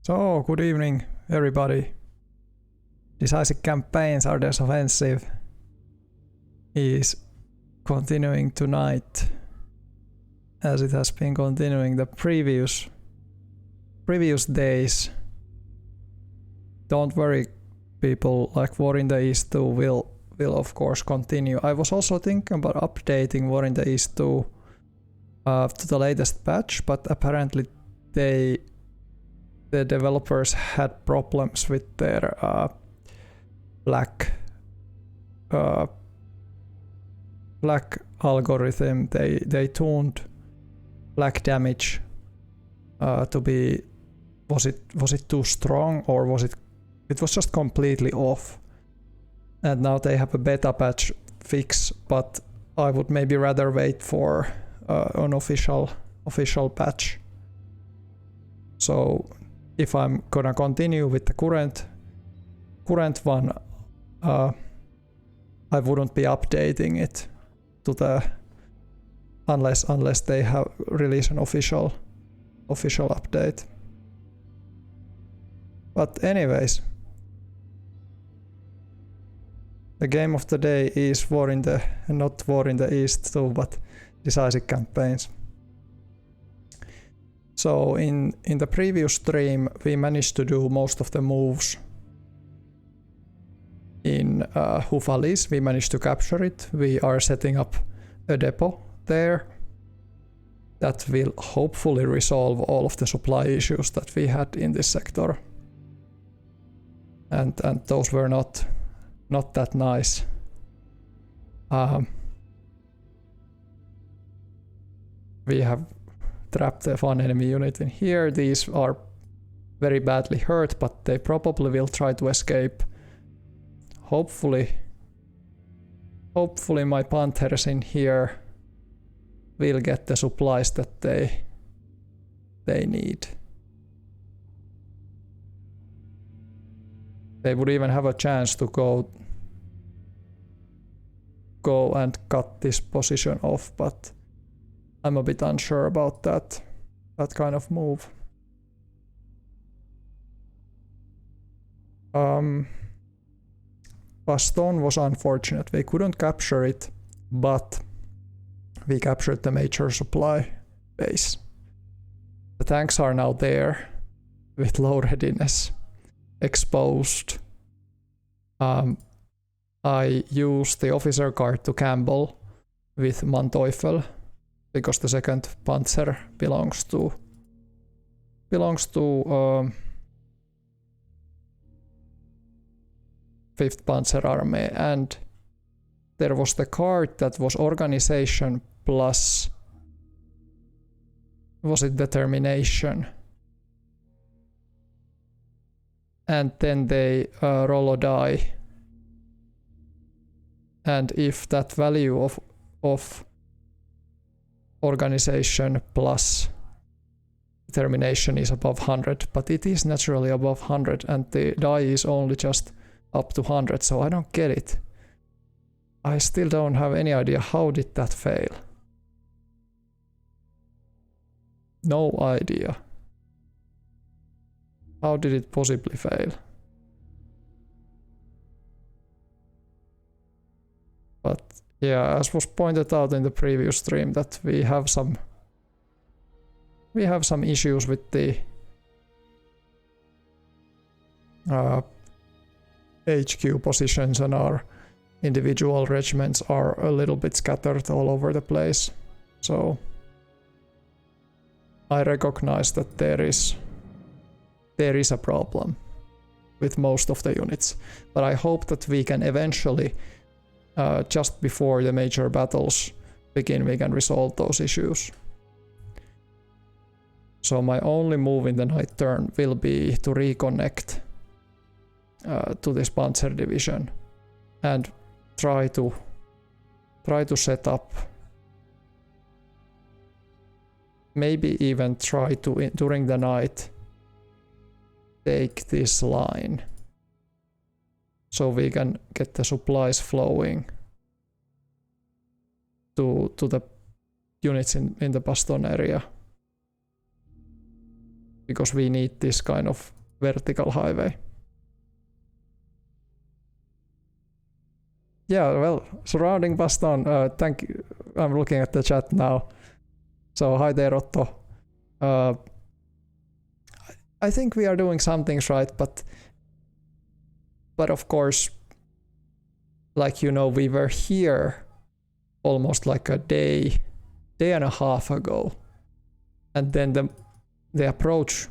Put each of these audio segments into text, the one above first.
So, good evening, everybody. Decisive Campaigns, Ardennes Offensive is continuing tonight, as it has been continuing the previous days. Don't worry, people, like War in the East 2 will of course continue. I was also thinking about updating War in the East 2 to the latest patch, but apparently the developers had problems with their black algorithm. They tuned black damage to be, was it too strong, or was it was just completely off. And now they have a beta patch fix, but I would maybe rather wait for an official patch. So if I'm gonna continue with the current one, I wouldn't be updating it to the unless they have released an official update. But anyways, the game of the day is not War in the East 2, but Decisive Campaigns. So in the previous stream we managed to do most of the moves in Houffalize. We managed to capture it. We are setting up a depot there that will hopefully resolve all of the supply issues that we had in this sector. And those were not that nice. We have trapped one enemy unit in here. These are very badly hurt, but they probably will try to escape. Hopefully my panthers in here will get the supplies that they need. They would even have a chance to go and cut this position off, but I'm a bit unsure about that kind of move. Bastogne was unfortunate. We couldn't capture it, but we captured the major supply base. The tanks are now there with low readiness, exposed. I used the officer card to Campbell with manoeuvre, because the second Panzer belongs to 5th Panzer Army, and there was the card that was organization plus, was it determination? And then they roll a die, and if that value of organization plus determination is above 100, but it is naturally above 100 and the die is only just up to 100, so I don't get it. I still don't have any idea how did that fail. No idea. How did it possibly fail? But yeah, as was pointed out in the previous stream, that we have some issues with the HQ positions, and our individual regiments are a little bit scattered all over the place. So I recognize that there is a problem with most of the units, but I hope that we can eventually, just before the major battles begin, we can resolve those issues. So my only move in the night turn will be to reconnect to this Panzer division and try to set up, maybe even try to during the night take this line so we can get the supplies flowing to the units in the Bastogne area. because we need this kind of vertical highway. Yeah, well, surrounding Bastogne, thank you. I'm looking at the chat now. So hi there, Otto. I think we are doing some things right, but of course, like, you know, we were here almost like a day and a half ago, and then the approach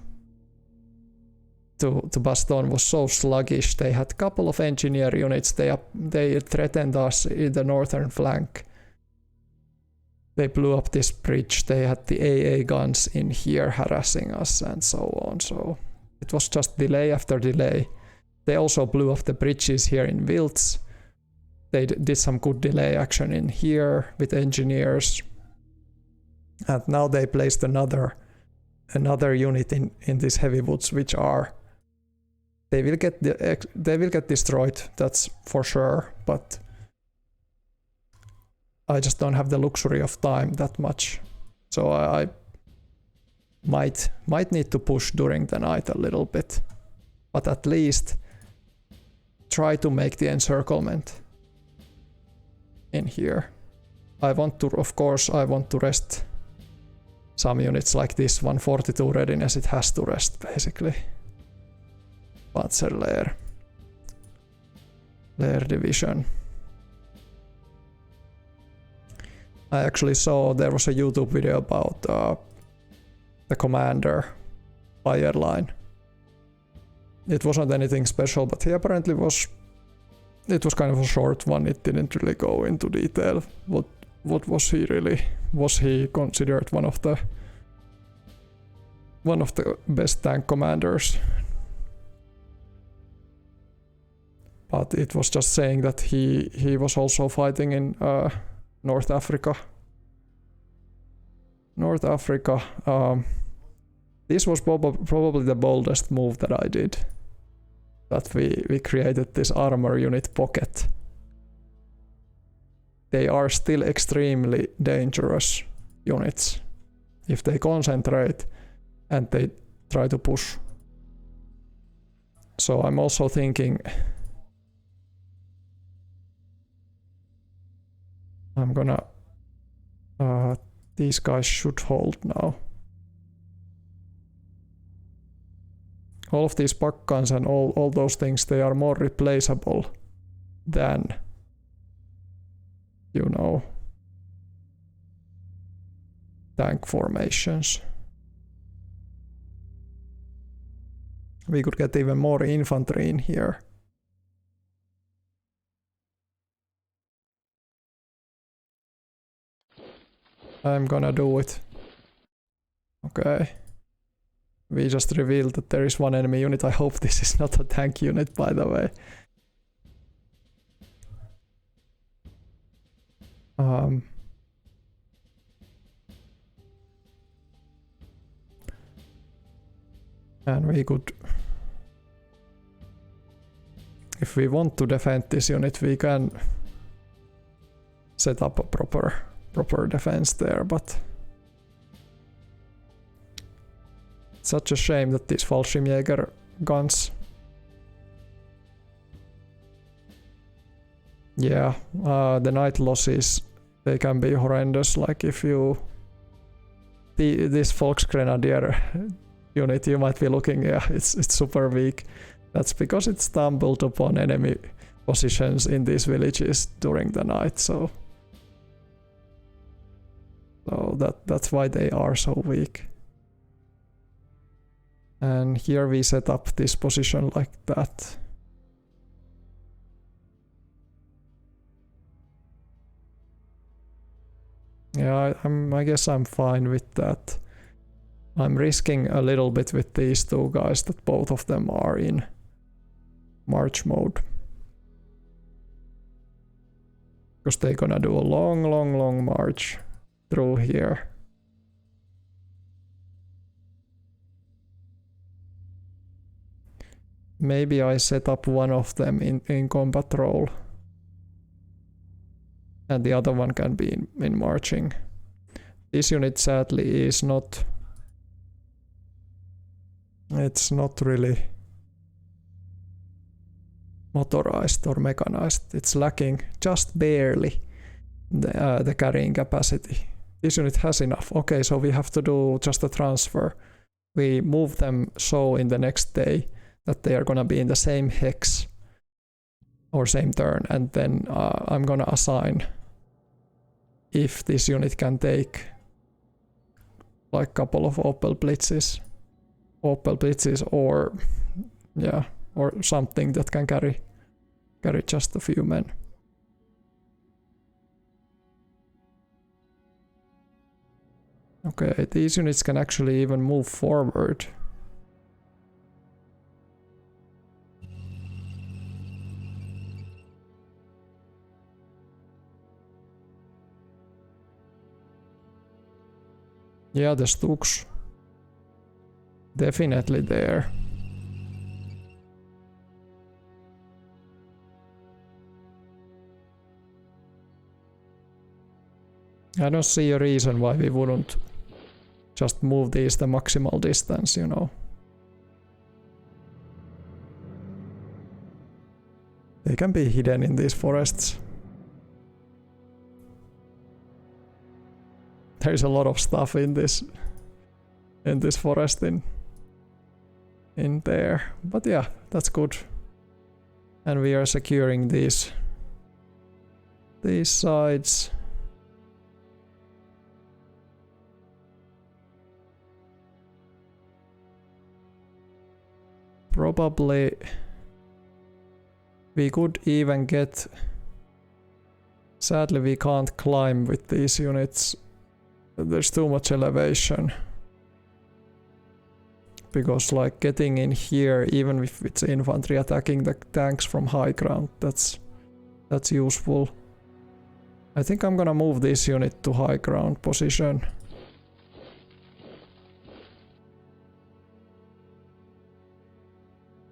to Bastogne was so sluggish. They had a couple of engineer units. They threatened us in the northern flank. They blew up this bridge. They had the AA guns in here harassing us and so on. So it was just delay after delay. They also blew up the bridges here in Wiltz. They did some good delay action in here with engineers. And now they placed another unit in these heavy woods, which are they will get destroyed, that's for sure, but I just don't have the luxury of time that much. So I might need to push during the night a little bit, but at least try to make the encirclement in here. I want to rest some units like this 142 readiness. It has to rest basically. Panzer Lehr division. I actually saw there was a YouTube video about the commander Bayerline. It wasn't anything special, but he apparently was. It was kind of a short one. It didn't really go into detail. What was he really? Was he considered one of the best tank commanders? But it was just saying that he was also fighting in North Africa. This was probably the boldest move that I did. That we created this armor unit pocket. They are still extremely dangerous units if they concentrate and they try to push. So I'm also thinking I'm gonna these guys should hold now. All of these pack guns and all those things, they are more replaceable than, you know, tank formations. We could get even more infantry in here. I'm gonna do it. Okay. We just revealed that there is one enemy unit. I hope this is not a tank unit, by the way. And we could, if we want to defend this unit, we can set up a proper defense there, but it's such a shame that these Fallschirmjäger guns, yeah, the night losses, they can be horrendous. Like if you this Volksgrenadier unit, you might be looking, yeah, it's super weak. That's because it stumbled upon enemy positions in these villages during the night, so that's why they are so weak. And here we set up this position like that. Yeah, I guess I'm fine with that. I'm risking a little bit with these two guys that both of them are in march mode. Because they're gonna do a long march through here. Maybe I set up one of them in combat role. And the other one can be in marching. This unit sadly is not It's not really motorized or mechanized. It's lacking just barely the carrying capacity. This unit has enough. Okay, so we have to do just a transfer. We move them so in the next day that they are gonna be in the same hex or same turn, and then I'm gonna assign if this unit can take like couple of Opel Blitzes or yeah, or something that can carry just a few men. Okay, these units can actually even move forward. Yeah, the Stuks. Definitely there. I don't see a reason why we wouldn't just move these the maximal distance, you know. They can be hidden in these forests. There's a lot of stuff in this forest in there, but yeah, that's good. And we are securing these sides. Probably we could even get... Sadly we can't climb with these units. There's too much elevation. Because like getting in here, even if it's infantry attacking the tanks from high ground, that's useful. I think I'm gonna move this unit to high ground position.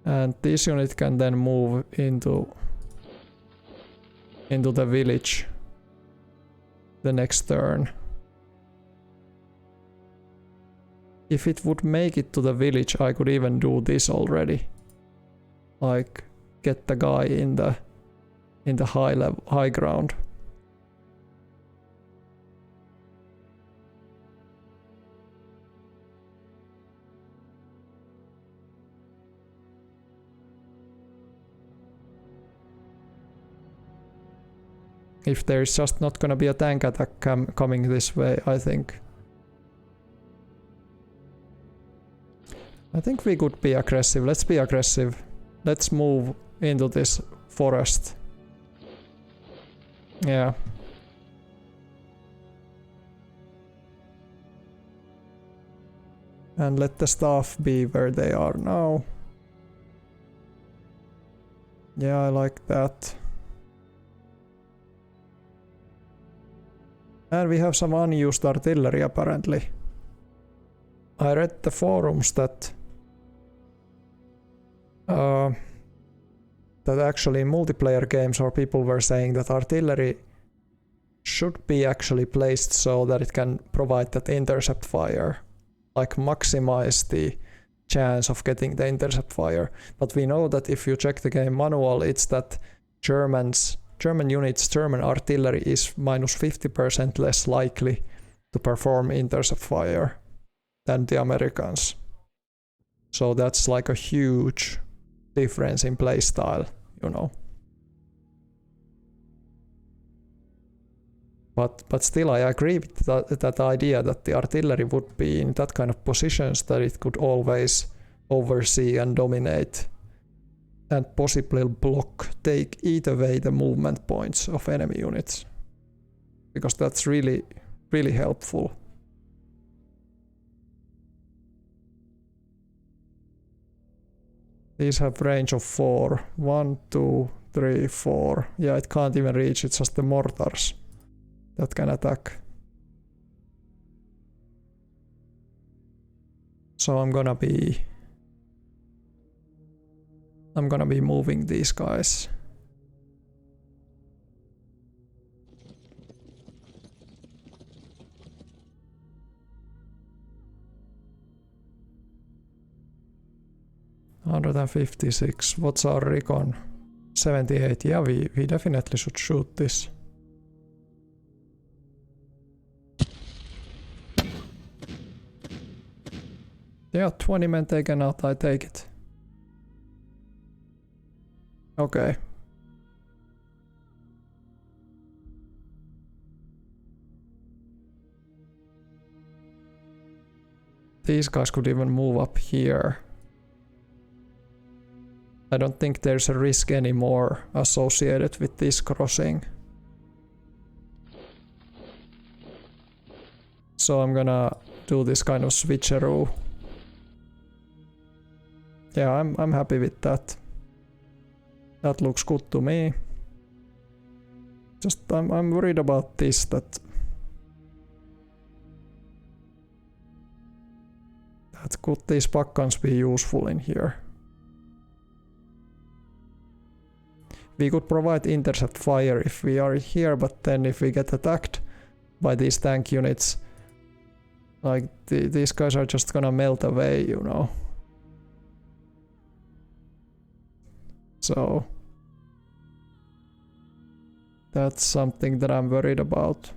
And this unit can then move into the village the next turn. If it would make it to the village, I could even do this already. Like get the guy in the high ground. If there's just not gonna be a tank attack coming this way, I think we could be aggressive. Let's be aggressive. Let's move into this forest. Yeah. And let the staff be where they are now. Yeah, I like that. And we have some unused artillery apparently. I read the forums that actually in multiplayer games or people were saying that artillery should be actually placed so that it can provide that intercept fire. Like maximize the chance of getting the intercept fire. But we know that if you check the game manual, it's that German units, German artillery is minus 50% less likely to perform intercept fire than the Americans. So that's like a huge difference in playstyle, you know. But still I agree with that idea that the artillery would be in that kind of positions that it could always oversee and dominate and possibly take either way the movement points of enemy units. Because that's really, really helpful. These have range of 4. 1, 2, 3, 4. Yeah, it can't even reach, it's just the mortars that can attack. So I'm gonna be moving these guys. 156. What's our recon? 78. Yeah, we definitely should shoot this. Yeah, 20 men taken out, I take it. Okay. These guys could even move up here. I don't think there's a risk anymore associated with this crossing. So I'm gonna do this kind of switcheroo. Yeah, I'm happy with that. That looks good to me. Just I'm worried about this, that could these backguns be useful in here. We could provide intercept fire if we are here, but then if we get attacked by these tank units, like these guys are just gonna melt away, you know. So that's something that I'm worried about.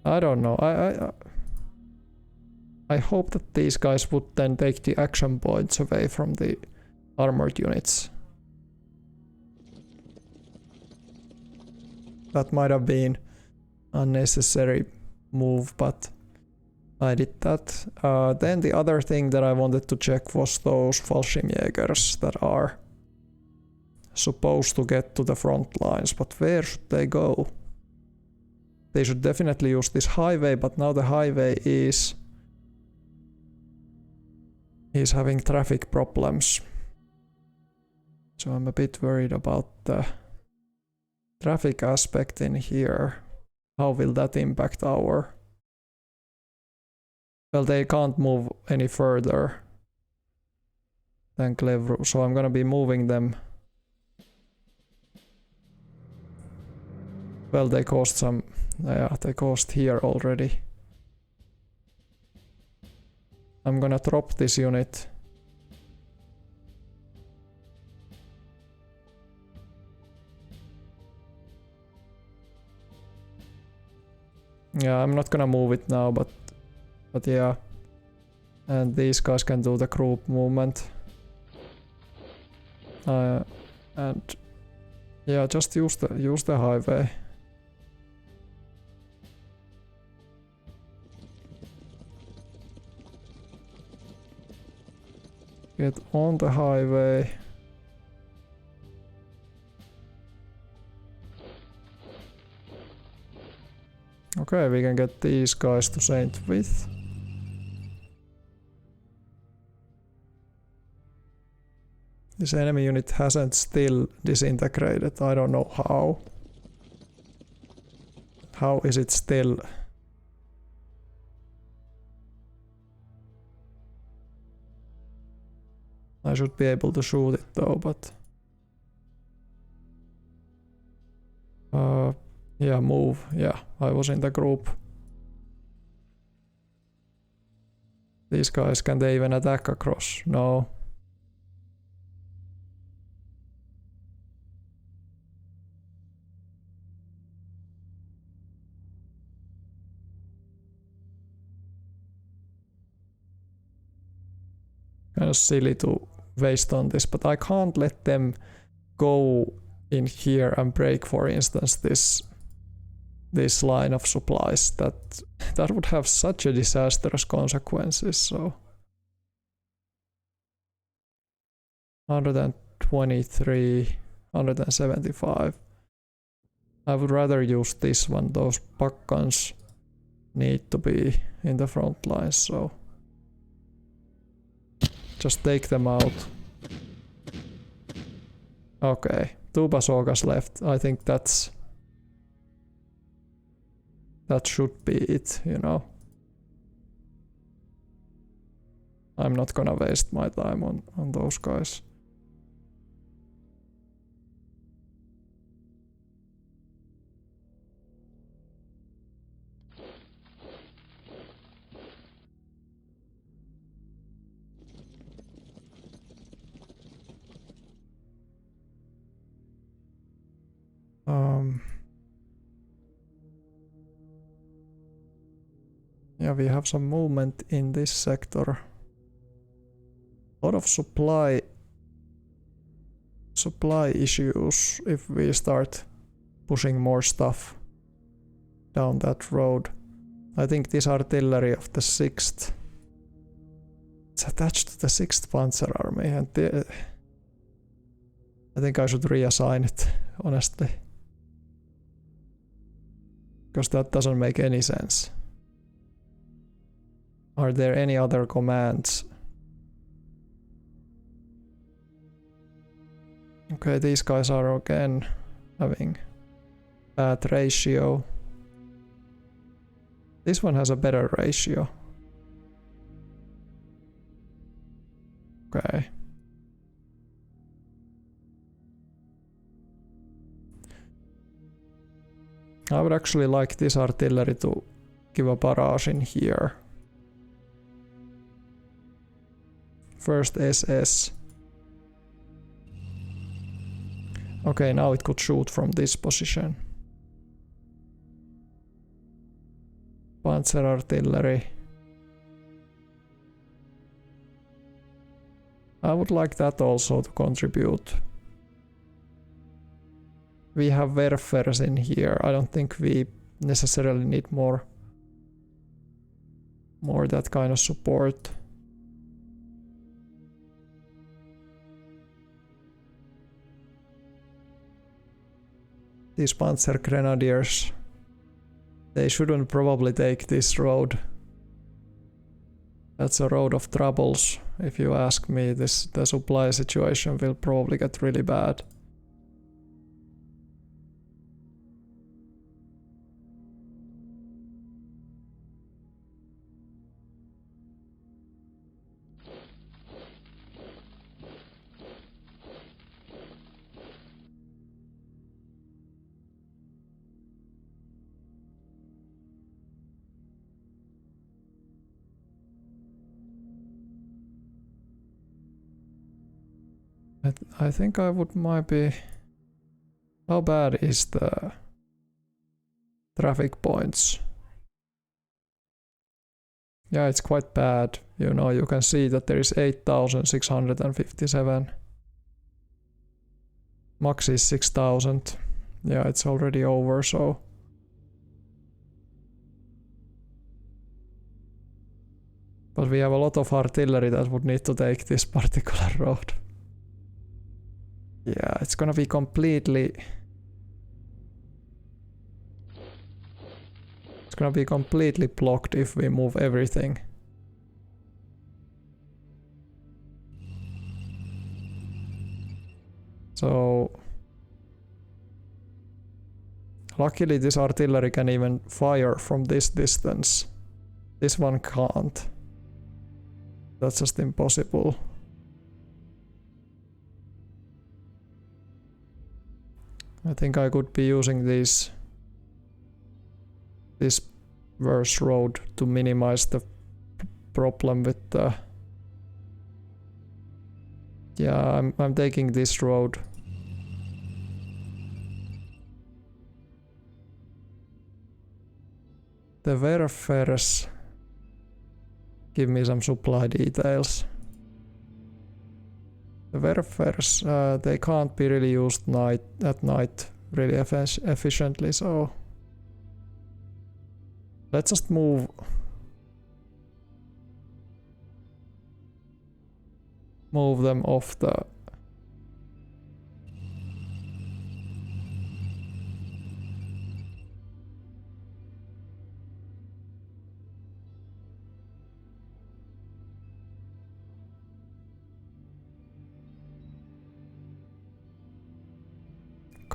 I don't know. I hope that these guys would then take the action points away from the armored units. That might have been unnecessary move, but I did that. Then the other thing that I wanted to check was those Fallschirmjägers that are supposed to get to the front lines, but where should they go? They should definitely use this highway, but now the highway is having traffic problems. So I'm a bit worried about the traffic aspect in here. How will that impact our... Well, they can't move any further than Clevru, so I'm gonna be moving them. Well, they caused some... Yeah, they caused here already. I'm gonna drop this unit. Yeah, I'm not gonna move it now, but yeah. And these guys can do the group movement. And yeah, just use the highway. Get on the highway. Okay, we can get these guys to Saint Vith. This enemy unit hasn't still disintegrated. I don't know how. How is it still? I should be able to shoot it though, but... yeah, move. Yeah, I was in the group. These guys, can they even attack across? No. Kind of silly to waste on this, but I can't let them go in here and break, for instance, this line of supplies. That would have such a disastrous consequences. So 123, 175. I would rather use this one. Those puck guns need to be in the front lines, so just take them out. Okay, 2 bazookas left. I think that should be it, you know. I'm not gonna waste my time on those guys. Yeah, we have some movement in this sector. A lot of supply issues if we start pushing more stuff down that road. I think this artillery of the 6th, it's attached to the 6th Panzer Army, and I think I should reassign it, honestly. Because that doesn't make any sense. Are there any other commands? Okay, these guys are again having bad ratio. This one has a better ratio. Okay. I would actually like this artillery to give a barrage in here. First SS. Okay, now it could shoot from this position. Panzer artillery. I would like that also to contribute. We have Werfers in here. I don't think we necessarily need more that kind of support. These Panzer Grenadiers, they shouldn't probably take this road. That's a road of troubles. If you ask me, the supply situation will probably get really bad. I think I would maybe... How bad is the traffic points? Yeah, it's quite bad. You know, you can see that there is 8,657. Max is 6,000. Yeah, it's already over, so... But we have a lot of artillery that would need to take this particular road. Yeah, it's gonna be completely... It's gonna be completely blocked if we move everything. So... Luckily this artillery can even fire from this distance. This one can't. That's just impossible. I think I could be using this verse road to minimize the problem with the... Yeah, I'm taking this road. The Werfers give me some supply details. The Werfers, they can't be really used at night really efficiently, so let's just move them off the...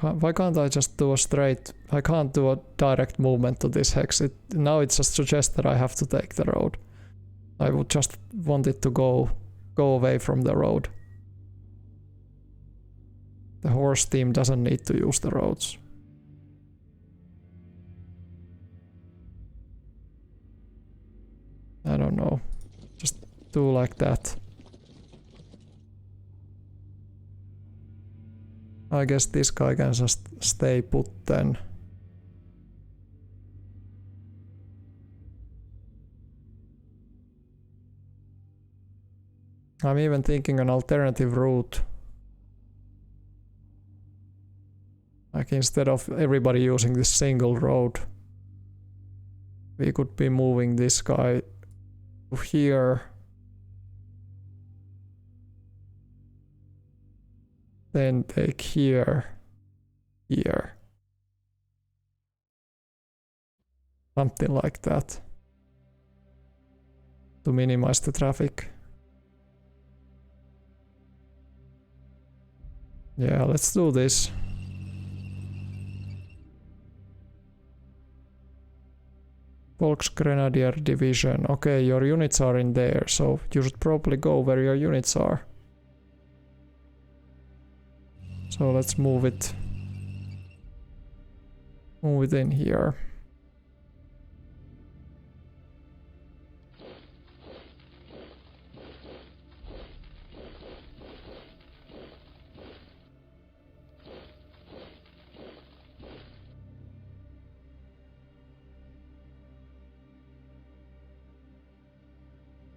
Why can't I just do a straight... I can't do a direct movement to this hex. Now it just suggests that I have to take the road. I would just want it to go away from the road. The horse team doesn't need to use the roads. I don't know. Just do like that. I guess this guy can just stay put then. I'm even thinking an alternative route. Like instead of everybody using this single road, we could be moving this guy to here. Then take here. Something like that. To minimize the traffic. Yeah, let's do this. Volksgrenadier Division. Okay, your units are in there, so you should probably go where your units are. So let's move it. Move it in here.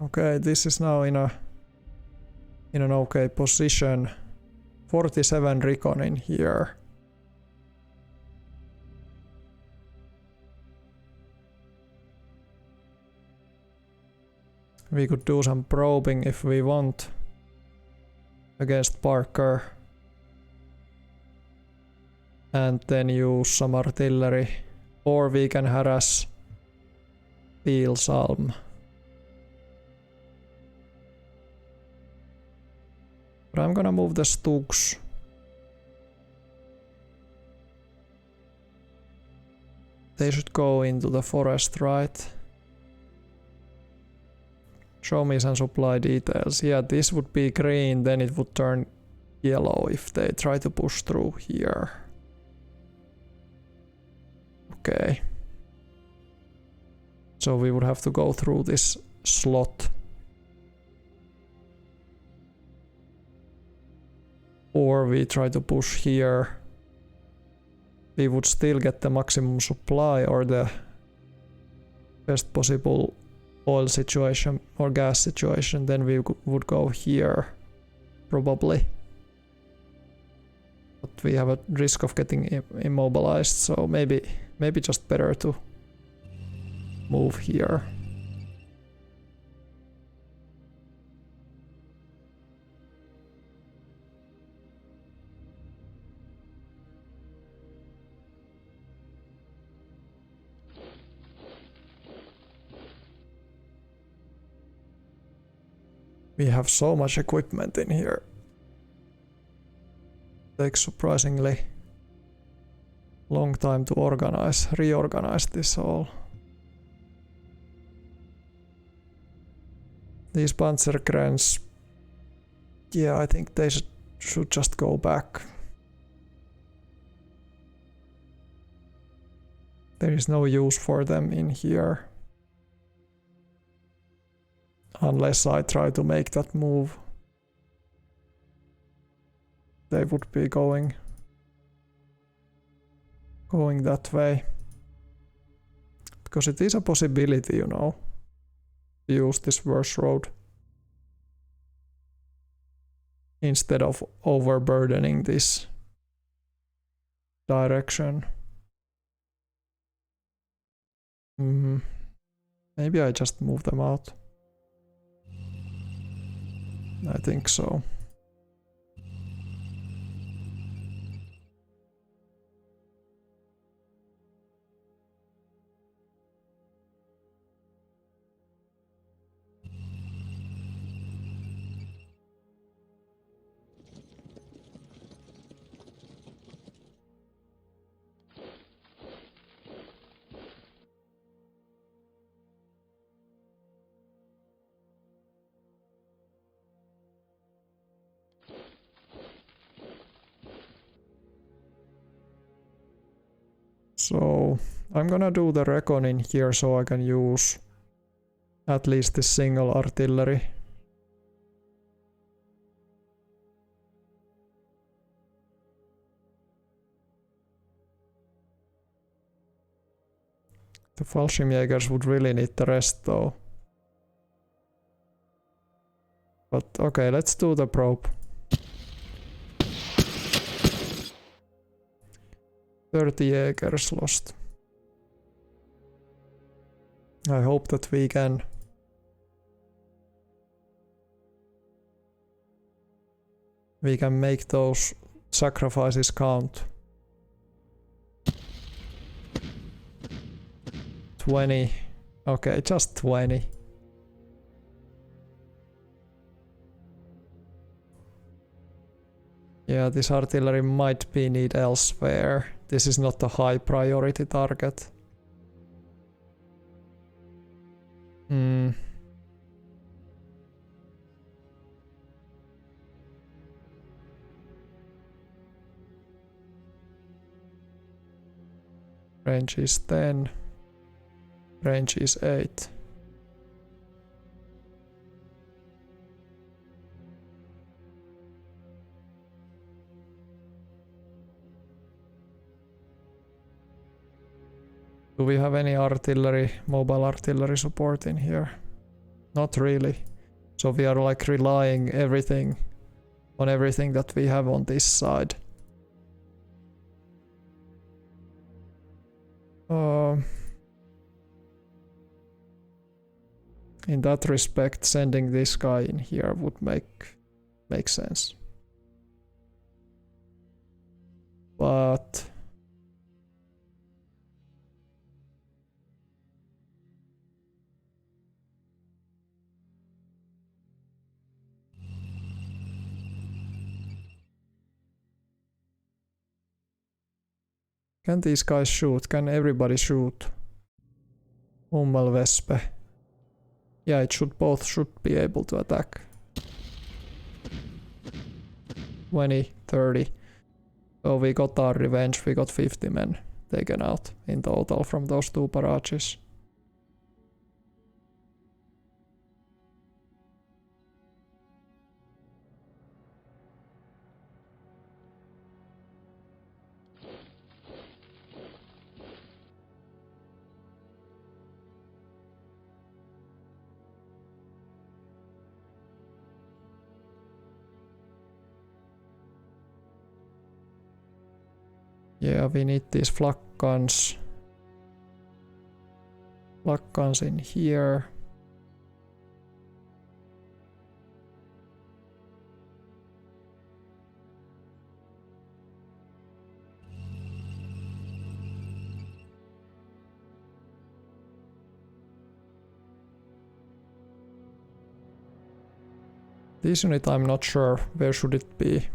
Okay, this is now in an okay position. 47 recon in here. We could do some probing if we want against Parker. And then use some artillery. Or we can harass Pilsalm. But I'm gonna move the Stugs. They should go into the forest, right? Show me some supply details. Yeah, this would be green, then it would turn yellow if they try to push through here. Okay. So we would have to go through this slot. Or we try to push here. We would still get the maximum supply or the best possible oil situation or gas situation. Then we would go here, probably. But we have a risk of getting immobilized, so maybe just better to move here. We have so much equipment in here. Takes surprisingly long time to reorganize this all. These Panzerkrans, yeah, I think they should just go back. There is no use for them in here. Unless I try to make that move. They would be going that way. Because it is a possibility, you know, to use this worse road. Instead of overburdening this direction. Maybe I just move them out. I think so. So I'm gonna do the recon in here so I can use at least this single artillery. The Fallschirmjägers would really need the rest though. But okay, let's do the probe. 30 Jaegers lost. I hope that we can make those sacrifices count. 20. Okay, just 20. Yeah, this artillery might be needed elsewhere. This is not a high priority target. Range is 10. Range is 8. Do we have any artillery, mobile artillery support in here? Not really. So we are like relying on everything that we have on this side. In that respect, sending this guy in here would make sense. But can these guys shoot? Can everybody shoot? Wespe. Yeah, both should be able to attack. 20, 30. So we got our revenge, we got 50 men taken out in total from those two barrages. Yeah, we need these flak guns. Flak guns in here. This unit I'm not sure where should it be. It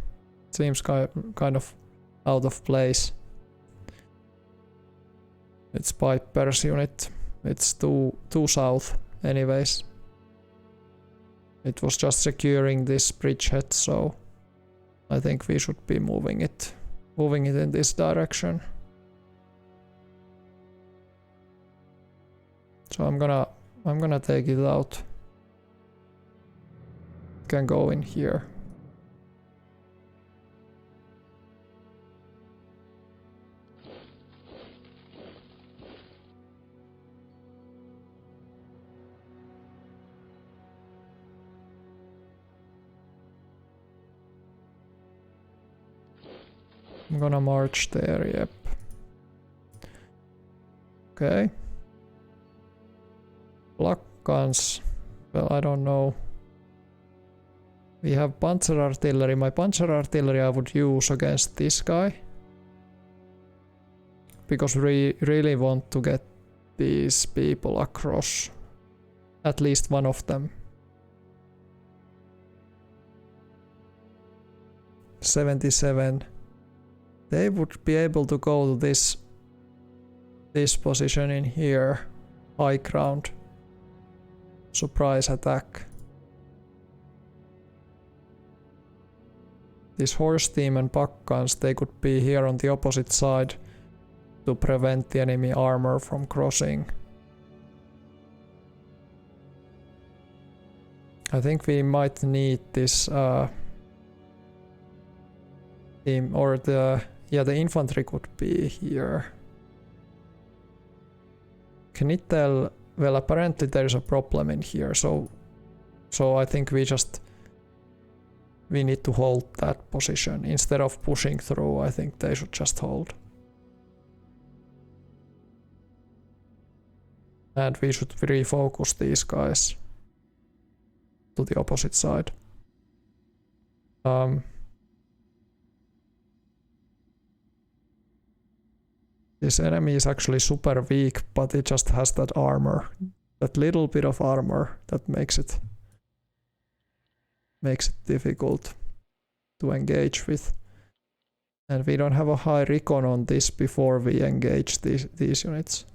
seems kind of out of place. It's Piper's unit. It's too south anyways. It was just securing this bridgehead, so I think we should be moving it in this direction. So I'm gonna take it out. It can go in here. I'm gonna march there, yep. Okay. Flak guns. Well, I don't know. We have panzer artillery. My panzer artillery I would use against this guy. Because we really want to get these people across. At least one of them. 77. They would be able to go to this position in here. High ground. Surprise attack. This horse team and pack guns, they could be here on the opposite side to prevent the enemy armor from crossing. I think we might need this team, or the infantry could be here. Can it tell? Well, apparently there is a problem in here, so I think we just we need to hold that position. Instead of pushing through, I think they should just hold. And we should refocus these guys to the opposite side. This enemy is actually super weak, but it just has that armor. That little bit of armor that makes it difficult to engage with. And we don't have a high recon on this before we engage these units.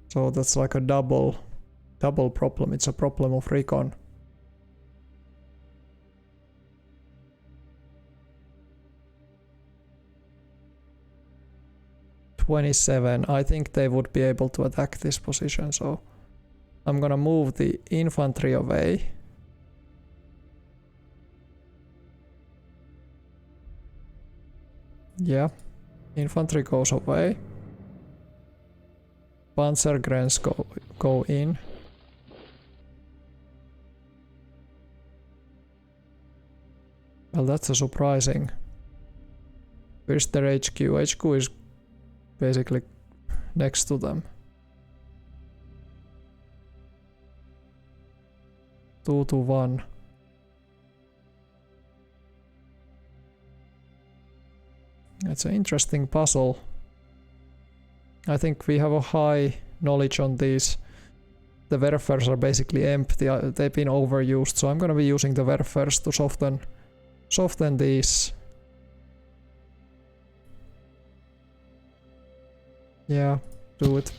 So that's like a double problem. It's a problem of recon. (27). I think they would be able to attack this position, so I'm gonna move the infantry away. Yeah, infantry goes away. Panzergrenz go in. Well, that's a surprising. Where's their HQ? HQ is basically next to them. 2-1. It's an interesting puzzle. I think we have a high knowledge on these. The Werfers are basically empty. They've been overused, so I'm gonna be using the Werfers to soften these. Yeah, do it.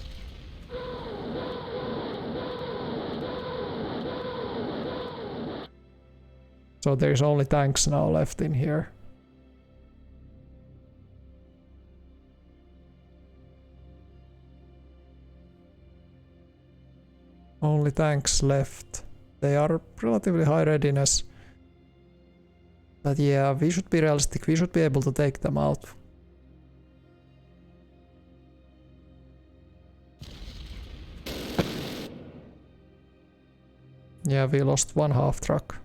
So there's only tanks now left in here. Only tanks left. They are relatively high readiness. But yeah, we should be realistic. We should be able to take them out. Yeah, we lost one half truck.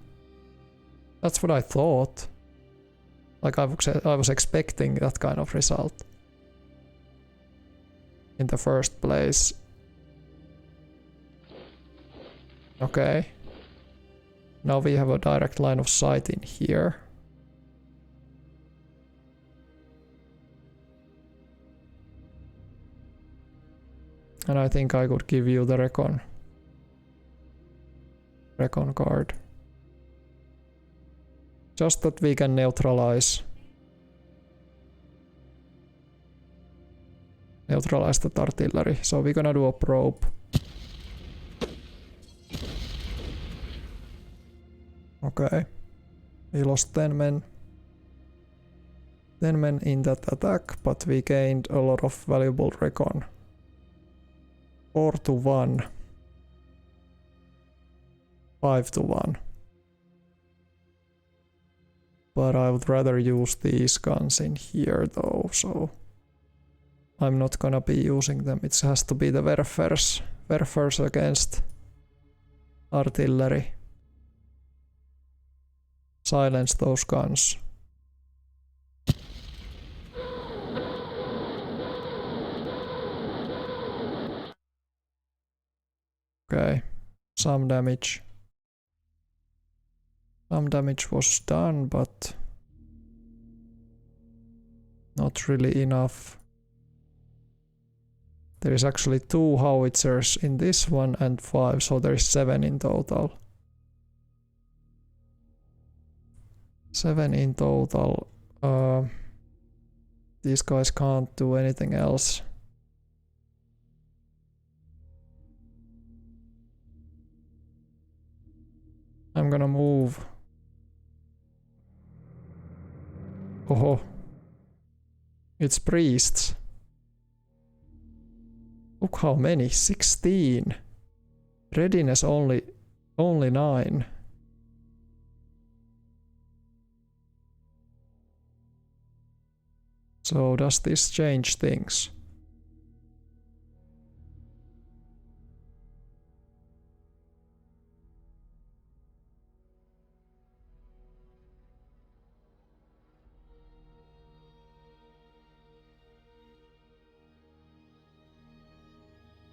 That's what I thought. Like I was expecting that kind of result. In the first place. Okay. Now we have a direct line of sight in here. And I think I could give you the recon card. Just that we can neutralize that artillery. So we're gonna do a probe. Okay. We lost 10 men. 10 men in that attack, but we gained a lot of valuable recon. 4-1. 5-1. But I would rather use these guns in here though, so I'm not gonna be using them. It has to be the Werfers against artillery. Silence those guns. Okay, some damage. Some damage was done, but not really enough. There is actually 2 howitzers in this one and 5, so there is 7 in total. 7 in total. These guys can't do anything else. I'm gonna move. Oh, it's priests. Look how many, 16. Readiness only 9. So does this change things?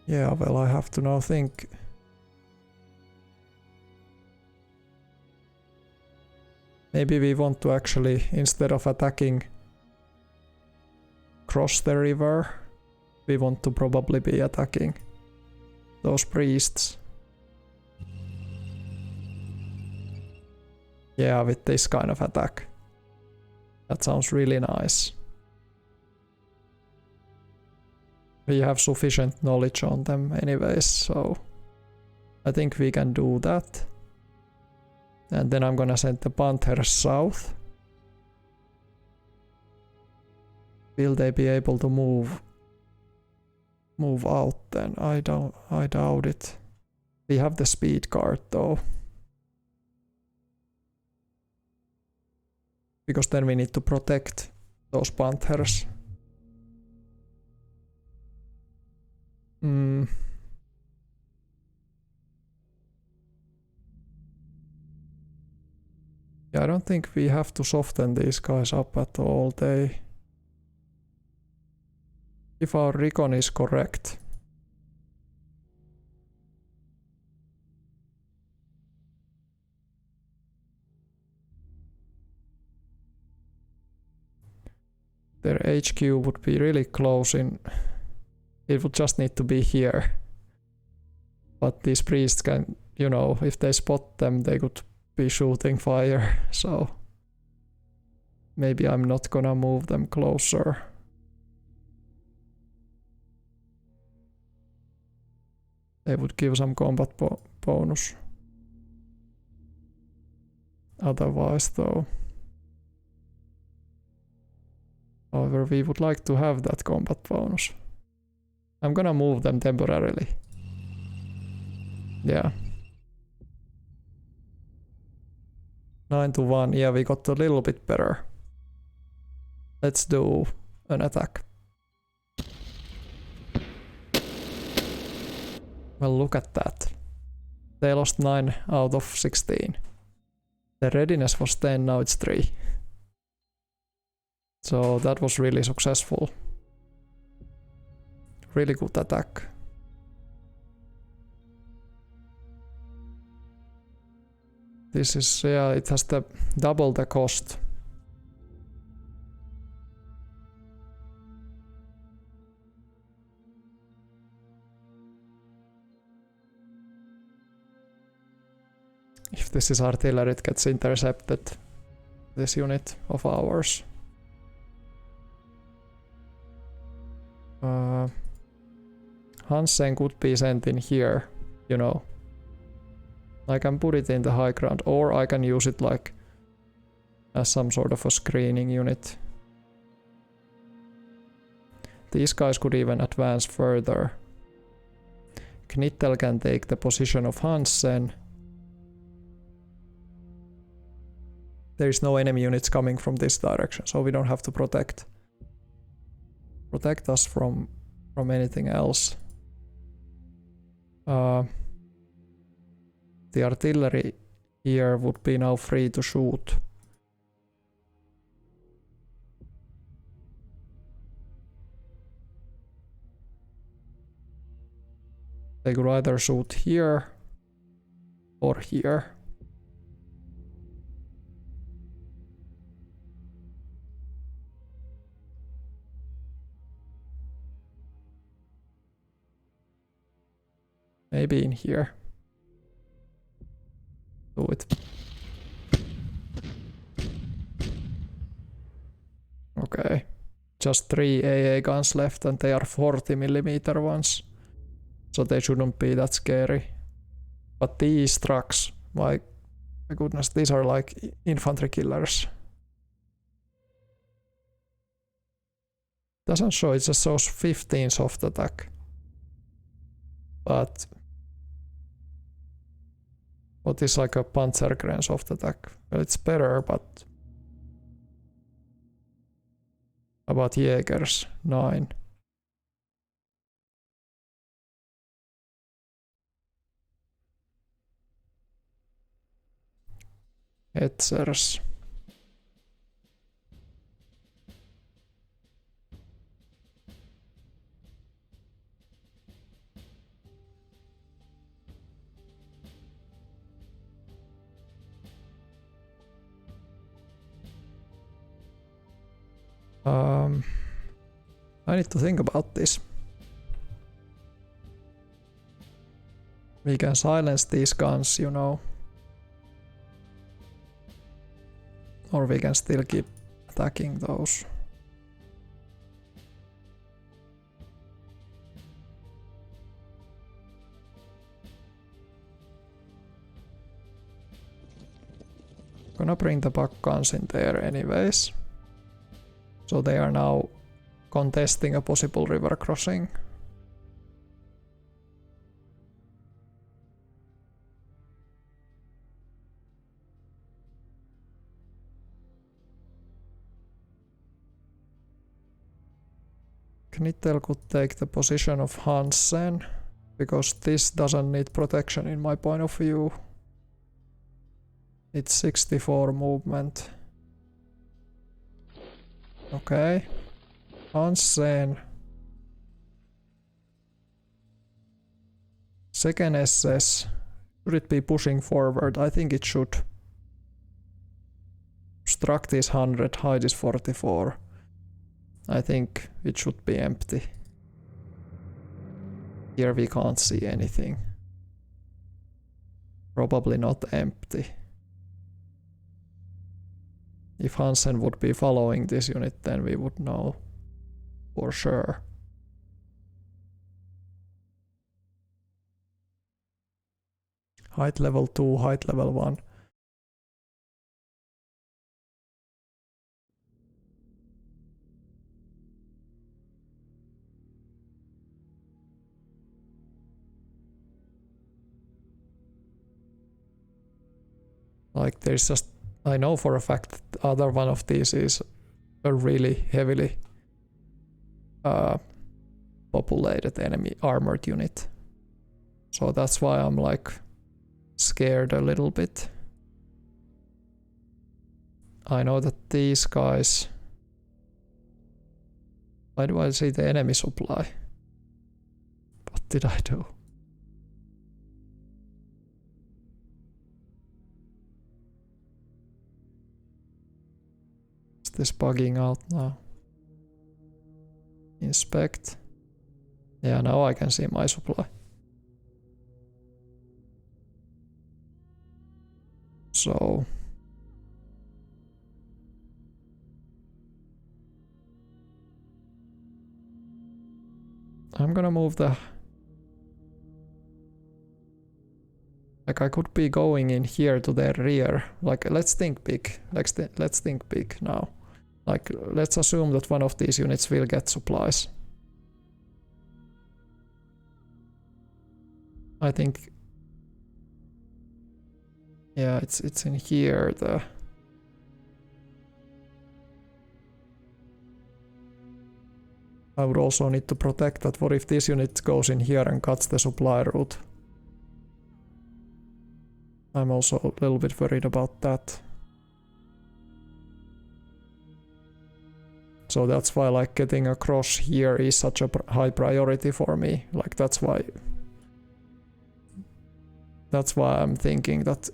Yeah, well, I have to now think. Maybe we want to actually, instead of attacking across the river, we want to probably be attacking those priests. Yeah, with this kind of attack. That sounds really nice. We have sufficient knowledge on them anyways, so I think we can do that. And then I'm gonna send the Panthers south. Will they be able to move out then? I doubt it. We have the speed card though. Because then we need to protect those Panthers. Yeah, I don't think we have to soften these guys up at all. If our recon is correct. Their HQ would be really close in. It would just need to be here. But these priests can, you know, if they spot them, they could be shooting fire. So maybe I'm not gonna move them closer. They would give some combat bonus. Otherwise though. However, we would like to have that combat bonus. I'm gonna move them temporarily. Yeah. 9-1. Yeah, we got a little bit better. Let's do an attack. Well, look at that. They lost 9 out of 16. The readiness was 10, now it's 3. So that was really successful. Really good attack. This is, yeah, it has double the cost. If this is artillery, it gets intercepted. This unit of ours. Hansen could be sent in here, you know. I can put it in the high ground, or I can use it like as some sort of a screening unit. These guys could even advance further. Knittel can take the position of Hansen. There is no enemy units coming from this direction, so we don't have to protect us from anything else. The artillery here would be now free to shoot. They could either shoot here or here. Maybe in here. Do it. Okay. Just 3 AA guns left and they are 40mm ones. So they shouldn't be that scary. But these trucks, my goodness, these are like infantry killers. Doesn't show, it just shows 15 soft attack. But what is like a Panzergren soft attack? Well, it's better, but about Jägers, 9. Etzers. I need to think about this. We can silence these guns, you know. Or we can still keep attacking those. Gonna bring the buck guns in there anyways. So they are now contesting a possible river crossing. Knittel could take the position of Hansen, because this doesn't need protection in my point of view. It's 64 movement. Okay. Hansen. Second SS. Should it be pushing forward? I think it should. Struct is 100, height is 44. I think it should be empty. Here we can't see anything. Probably not empty. If Hansen would be following this unit, then we would know for sure. Height level 2, height level 1. Like there's just, I know for a fact that other one of these is a really heavily populated enemy armored unit. So that's why I'm like scared a little bit. I know that these guys... Why do I see the enemy supply? What did I do? Is this bugging out now? Inspect. Yeah, now I can see my supply. So... I'm gonna move the... Like I could be going in here to their rear. Like let's think big. Let's think big now. Like let's assume that one of these units will get supplies. I think... Yeah, it's in here, the... I would also need to protect that. What if this unit goes in here and cuts the supply route? I'm also a little bit worried about that. So that's why like getting across here is such a high priority for me. Like that's why I'm thinking that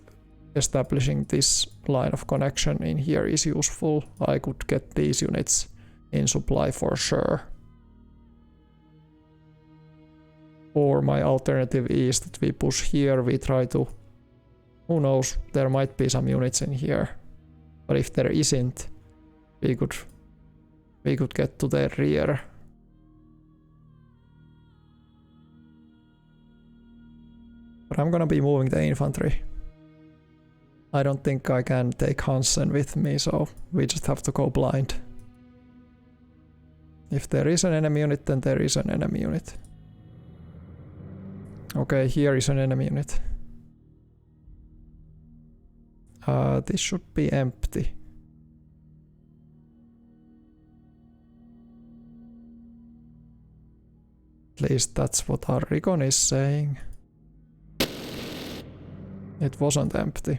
establishing this line of connection in here is useful. I could get these units in supply for sure. Or my alternative is that we push here, we try to... Who knows, there might be some units in here. But if there isn't, we could get to their rear. But I'm gonna be moving the infantry. I don't think I can take Hansen with me, so we just have to go blind. If there is an enemy unit, then there is an enemy unit. Okay, here is an enemy unit. This should be empty. At least that's what Arrigon is saying. It wasn't empty.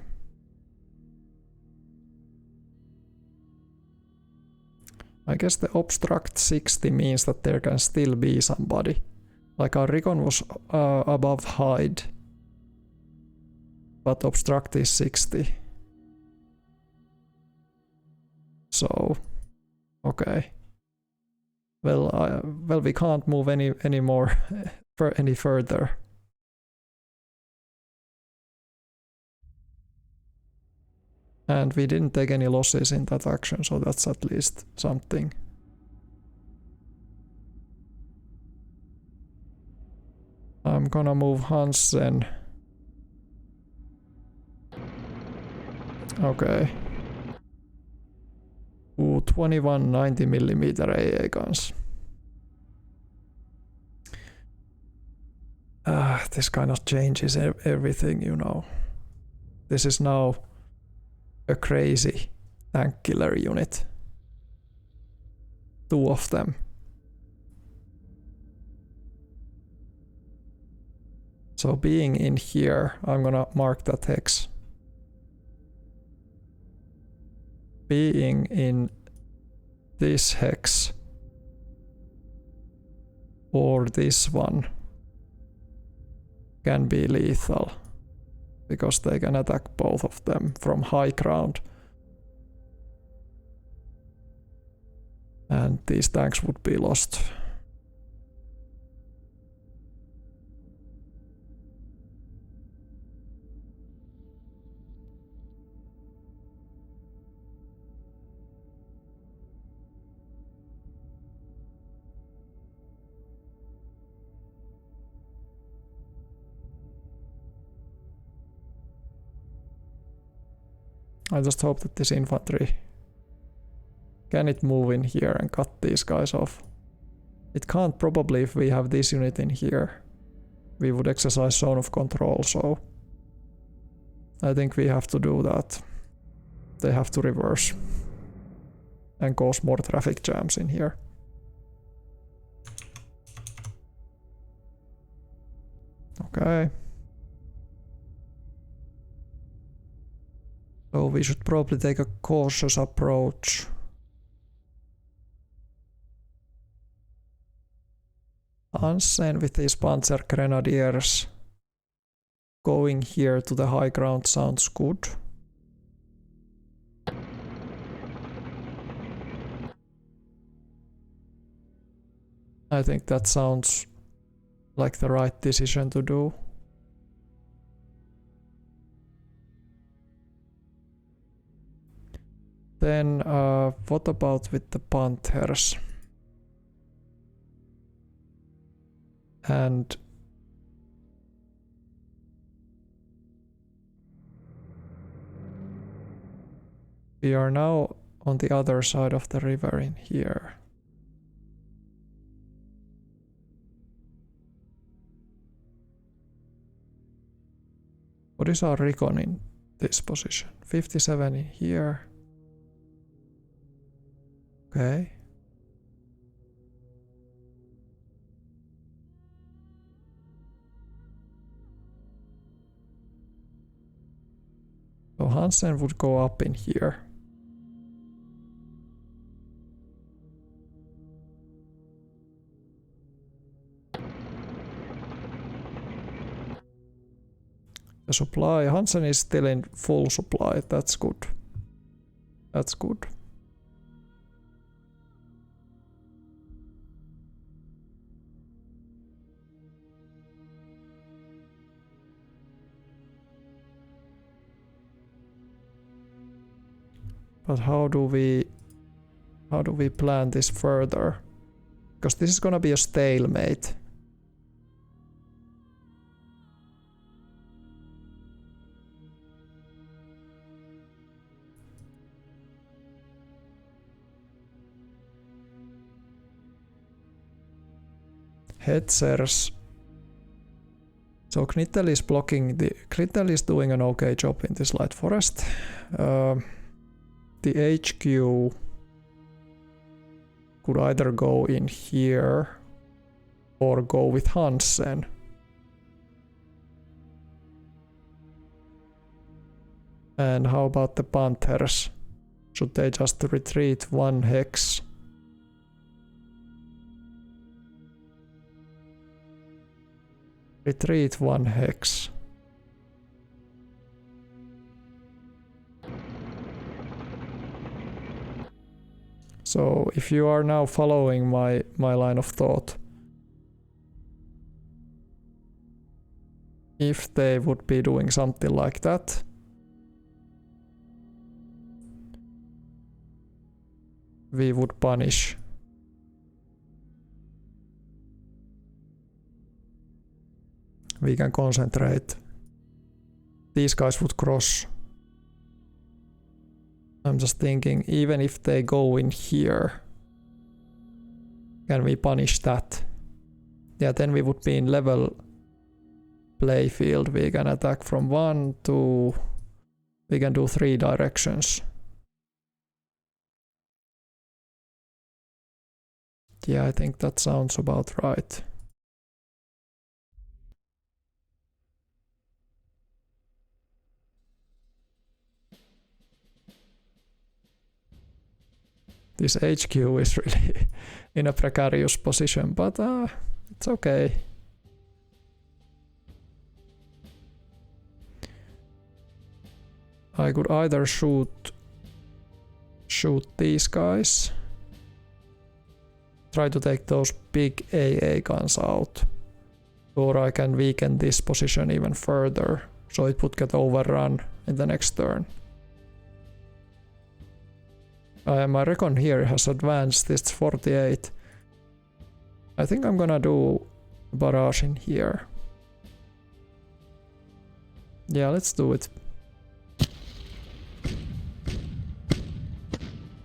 I guess the obstruct 60 means that there can still be somebody. Like our recon was above hide, but obstruct is 60. So, okay. Well, we can't move any more any further. And we didn't take any losses in that action, so that's at least something. I'm gonna move Hansen. Okay. Ooh, 21 90mm AA guns. This kind of changes everything, you know. This is now a crazy tank killer unit. 2 of them. So being in here, I'm gonna mark that hex. Being in this hex or this one can be lethal because they can attack both of them from high ground. And these tanks would be lost. I just hope that this infantry can it move in here and cut these guys off. It can't probably if we have this unit in here. We would exercise zone of control, so I think we have to do that. They have to reverse and cause more traffic jams in here. Okay. So we should probably take a cautious approach. Hansen with these Panzer Grenadiers going here to the high ground sounds good. I think that sounds like the right decision to do. Then what about with the Panthers? And we are now on the other side of the river in here. What is our recon in this position? 57 in here. Okay. So Hansen would go up in here. The supply, Hansen is still in full supply, that's good. That's good. But how do we plan this further? Because this is gonna be a stalemate. Hetzers. So Knittel is blocking the... Knittel is doing an okay job in this light forest. The HQ could either go in here or go with Hansen. And how about the Panthers? Should they just retreat 1 hex? Retreat 1 hex. So if you are now following my line of thought, if they would be doing something like that, we would punish. We can concentrate. These guys would cross. I'm just thinking, even if they go in here, can we punish that? Yeah, then we would be in level play field. We can attack from 1 to... We can do 3 directions. Yeah, I think that sounds about right. This HQ is really in a precarious position, but it's okay. I could either shoot these guys, try to take those big AA guns out, or I can weaken this position even further, so it would get overrun in the next turn. My recon here has advanced, it's 48. I think I'm gonna do barrage in here. Yeah, let's do it.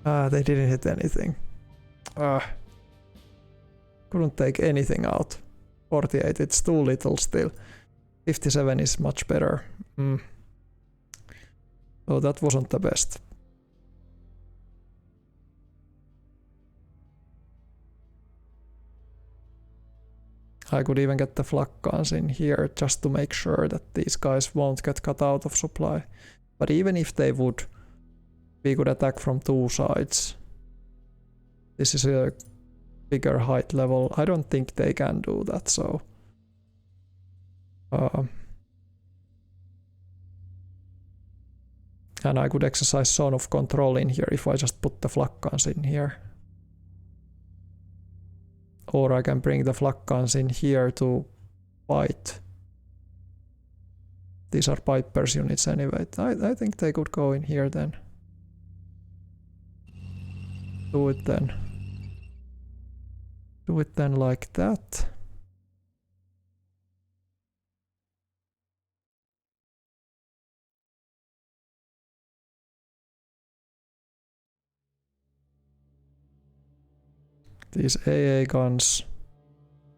They didn't hit anything. Couldn't take anything out. 48, it's too little still. 57 is much better. So that wasn't the best. I could even get the flak guns in here just to make sure that these guys won't get cut out of supply. But even if they would, we could attack from 2 sides. This is a bigger height level. I don't think they can do that, so... and I could exercise zone of control in here if I just put the flak guns in here. Or I can bring the flak guns in here to fight. These are Piper's units anyway. I think they could go in here then. Do it then. Do it then like that. These AA guns,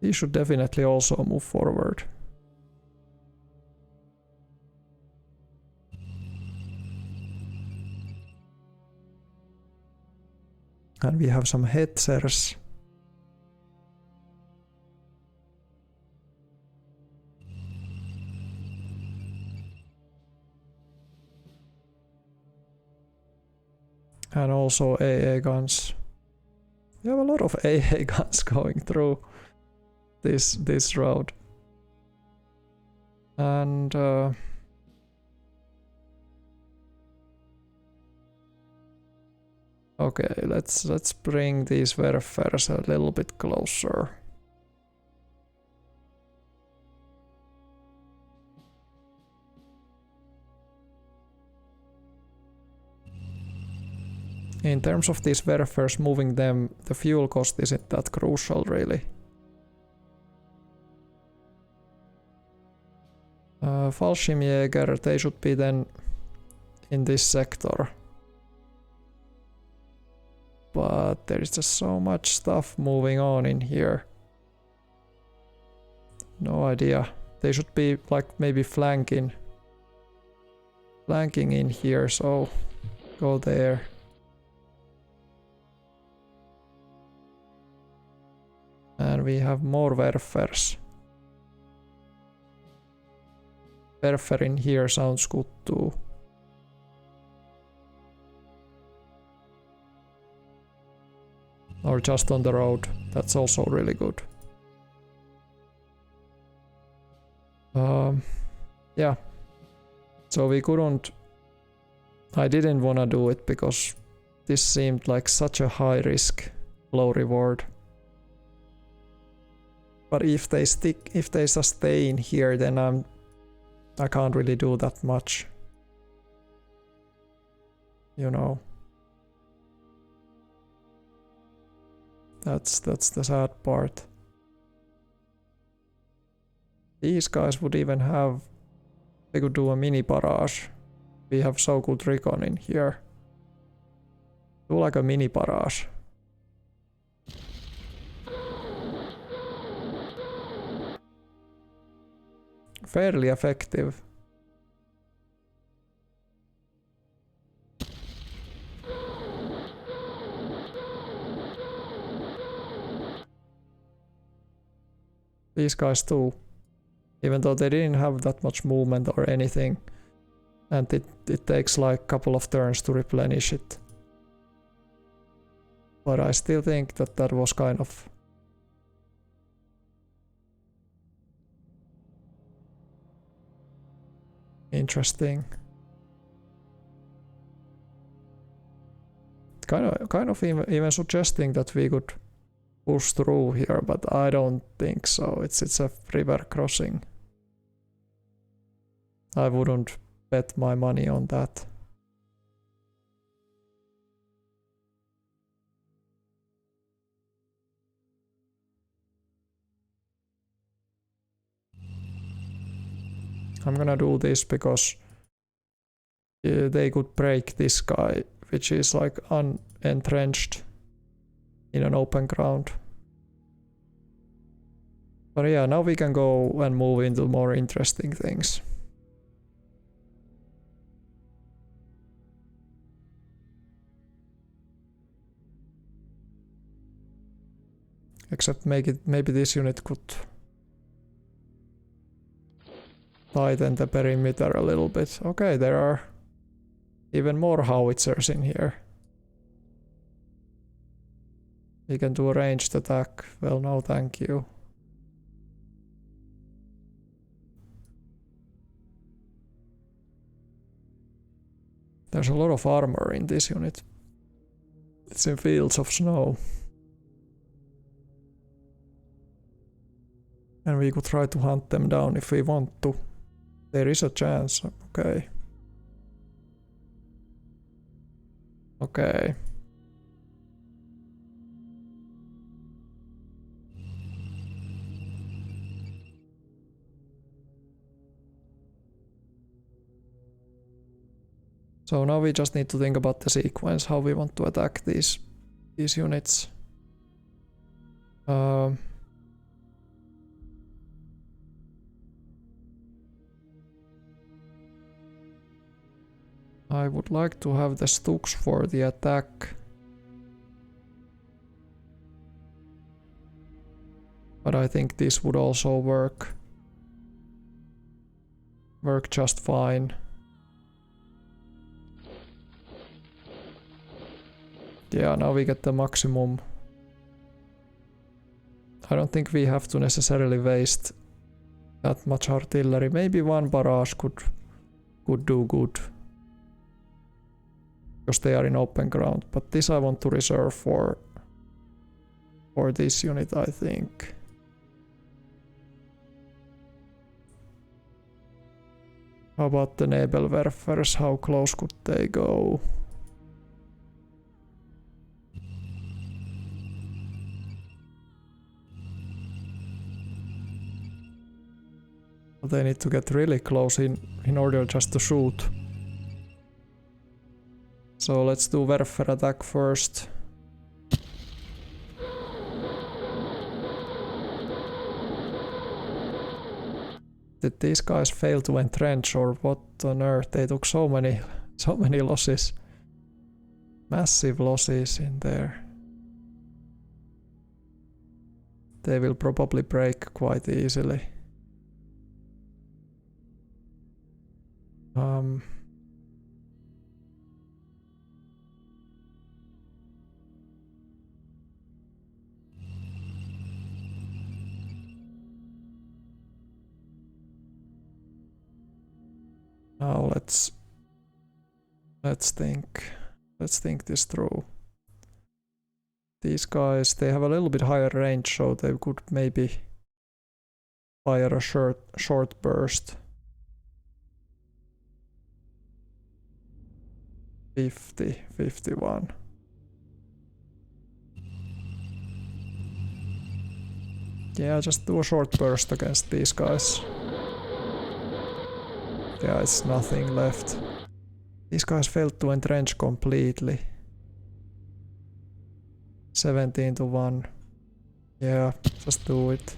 these should definitely also move forward. And we have some hetzers. And also AA guns. We have a lot of AA guns going through this road. And okay, let's bring these warfares a little bit closer. In terms of these warfares, moving them, the fuel cost isn't that crucial really. Fallschirmjäger, they should be then in this sector. But there is just so much stuff moving on in here. No idea. They should be like maybe flanking in here, so go there. And we have more warfares. Warfare in here sounds good too. Or just on the road, that's also really good. Yeah. So we couldn't... I didn't wanna do it because this seemed like such a high risk, low reward. But if they sustain here, then I can't really do that much. You know. That's the sad part. These guys would even have... They could do a mini barrage. We have so good recon in here. Do like a mini barrage. Fairly effective. These guys too. Even though they didn't have that much movement or anything. And it takes like a couple of turns to replenish it. But I still think that was kind of... interesting. Kind of even suggesting that we could push through here, but I don't think so. It's a river crossing. I wouldn't bet my money on that. I'm gonna do this because they could break this guy, which is like unentrenched in an open ground. But yeah, now we can go and move into more interesting things. Except maybe this unit could tighten the perimeter a little bit. Okay, there are even more howitzers in here. We can do a ranged attack. Well, no thank you. There's a lot of armor in this unit. It's in fields of snow. And we could try to hunt them down if we want to. There is a chance. Okay. Okay. So now we just need to think about the sequence, how we want to attack these units. I would like to have the Stux for the attack. But I think this would also work just fine. Yeah, now we get the maximum. I don't think we have to necessarily waste that much artillery. Maybe one barrage could do good. Because they are in open ground. But this I want to reserve for this unit, I think. How about the Nebelwerfers? How close could they go? They need to get really close in order just to shoot. So let's do Werfer attack first. Did these guys fail to entrench or what on earth? They took so many losses. Massive losses in there. They will probably break quite easily. Now let's think. Let's think this through. These guys, they have a little bit higher range, so they could maybe fire a short burst. 50, 51. Yeah, just do a short burst against these guys. Yeah, it's nothing left. These guys failed to entrench completely. 17 to 1. Yeah, just do it.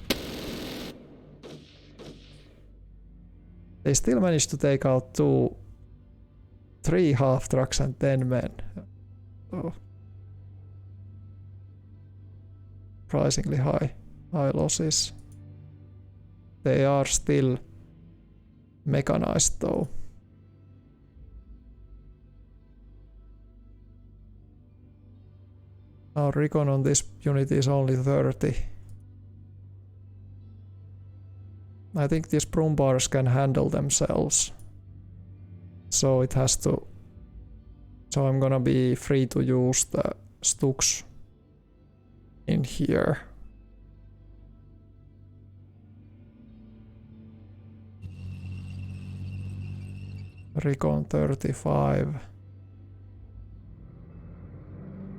They still managed to take out 3 half trucks and 10 men. So surprisingly high losses. They are still mechanized though. Our recon on this unit is only 30. I think these Brumbars can handle themselves. So it has to... So I'm gonna be free to use the Stuks in here. Recon 35.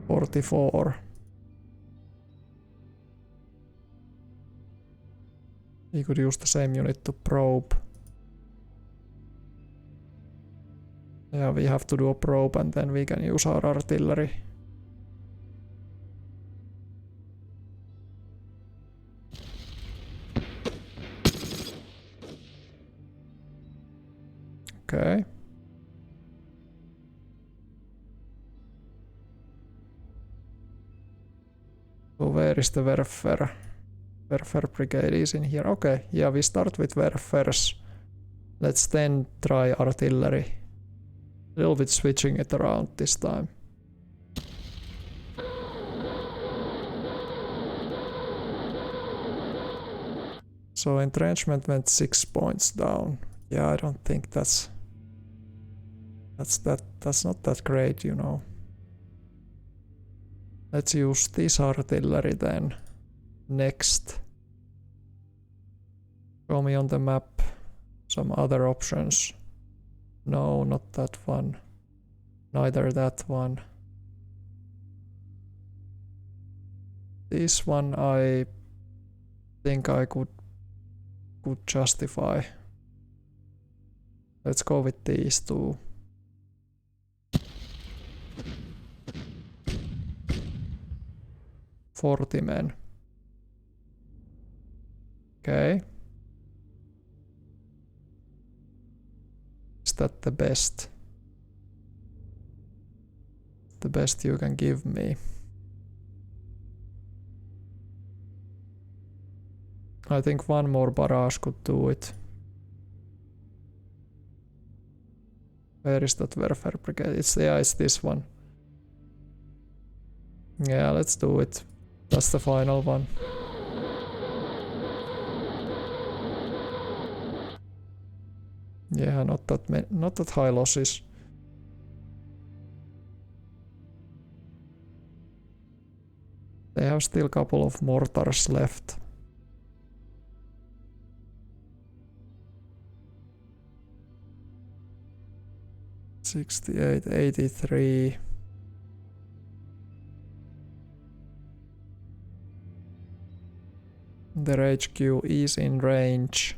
44. We could use the same unit to probe. Yeah, we have to do a probe and then we can use our artillery. Okay. So where is the Werfer? Werfer brigade is in here. Okay, yeah, we start with Werfers. Let's then try artillery. A little bit switching it around this time. So entrenchment went 6 points down. Yeah, I don't think that's not that great, you know. Let's use this artillery then. Next. Show me on the map some other options. No, not that one. Neither that one. This one I think I could justify. Let's go with these two. $40 men. Okay. Is that the best? The best you can give me? I think one more barrage could do it. Where is that Werfer brigade? It's this one. Yeah, let's do it. That's the final one. Yeah, not that high losses. They have still a couple of mortars left. $68, $83. Their HQ is in range.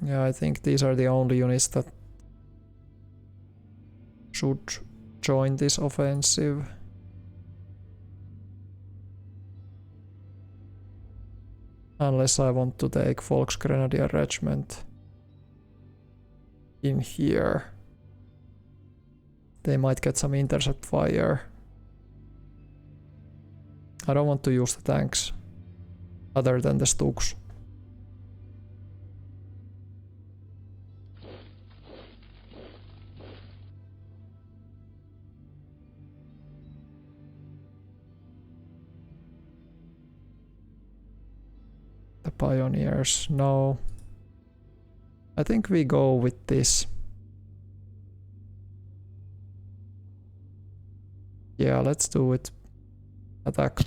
Yeah, I think these are the only units that should join this offensive. Unless I want to take Volksgrenadier Regiment in here. They might get some intercept fire. I don't want to use the tanks other than the Stuks. The Pioneers, no. I think we go with this. Yeah, let's do it. Attack.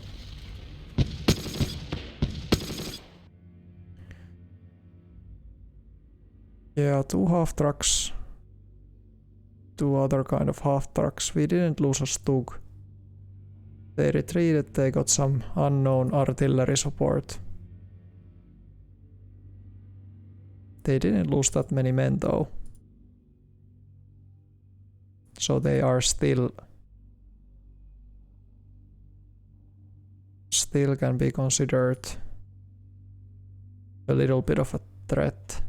Yeah, 2 half trucks. 2 other kind of half trucks. We didn't lose a Stug. They retreated, they got some unknown artillery support. They didn't lose that many men though. So they are still can be considered a little bit of a threat.